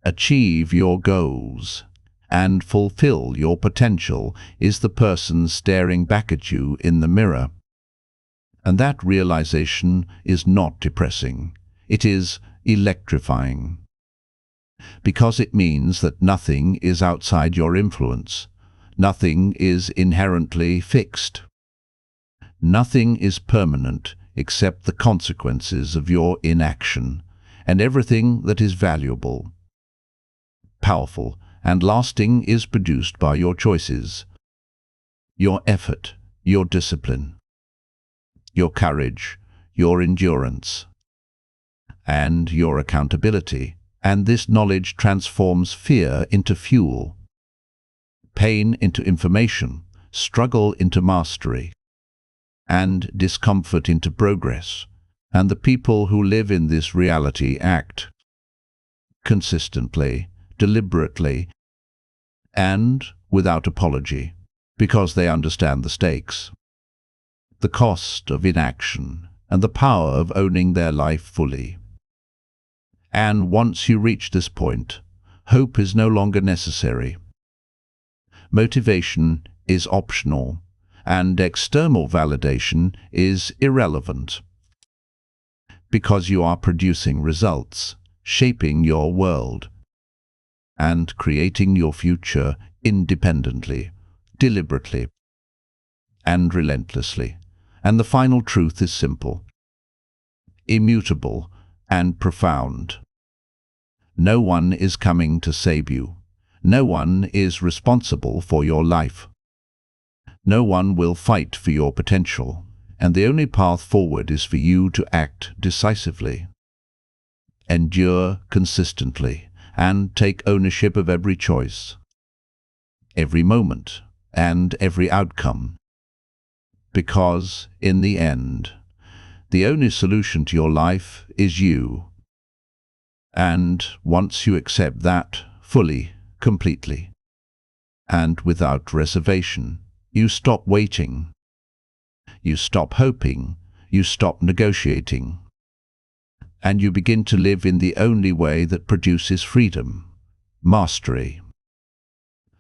achieve your goals, and fulfill your potential is the person staring back at you in the mirror. And that realization is not depressing. It is electrifying, because it means that nothing is outside your influence. Nothing is inherently fixed. Nothing is permanent except the consequences of your inaction, and everything that is valuable, powerful, and lasting is produced by your choices, your effort, your discipline, your courage, your endurance, and your accountability. And this knowledge transforms fear into fuel, pain into information, struggle into mastery, and discomfort into progress. And the people who live in this reality act consistently, deliberately, and without apology, because they understand the stakes, the cost of inaction, and the power of owning their life fully. And once you reach this point, hope is no longer necessary. Motivation is optional, and external validation is irrelevant, because you are producing results, shaping your world, and creating your future independently, deliberately, and relentlessly. And the final truth is simple, immutable, and profound. No one is coming to save you. No one is responsible for your life. No one will fight for your potential, and the only path forward is for you to act decisively, endure consistently, and take ownership of every choice. every moment, and every outcome. Because, in the end, the only solution to your life is you. And once you accept that fully, completely, and without reservation, you stop waiting. You stop hoping. You stop negotiating. And you begin to live in the only way that produces freedom, mastery,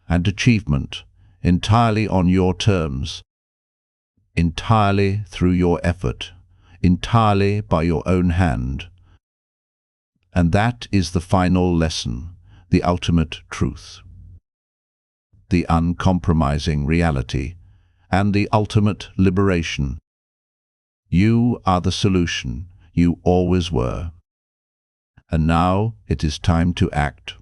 and achievement, entirely on your terms, entirely through your effort, entirely by your own hand. And that is the final lesson, the ultimate truth, the uncompromising reality, and the ultimate liberation. You are the solution. You always were. And now it is time to act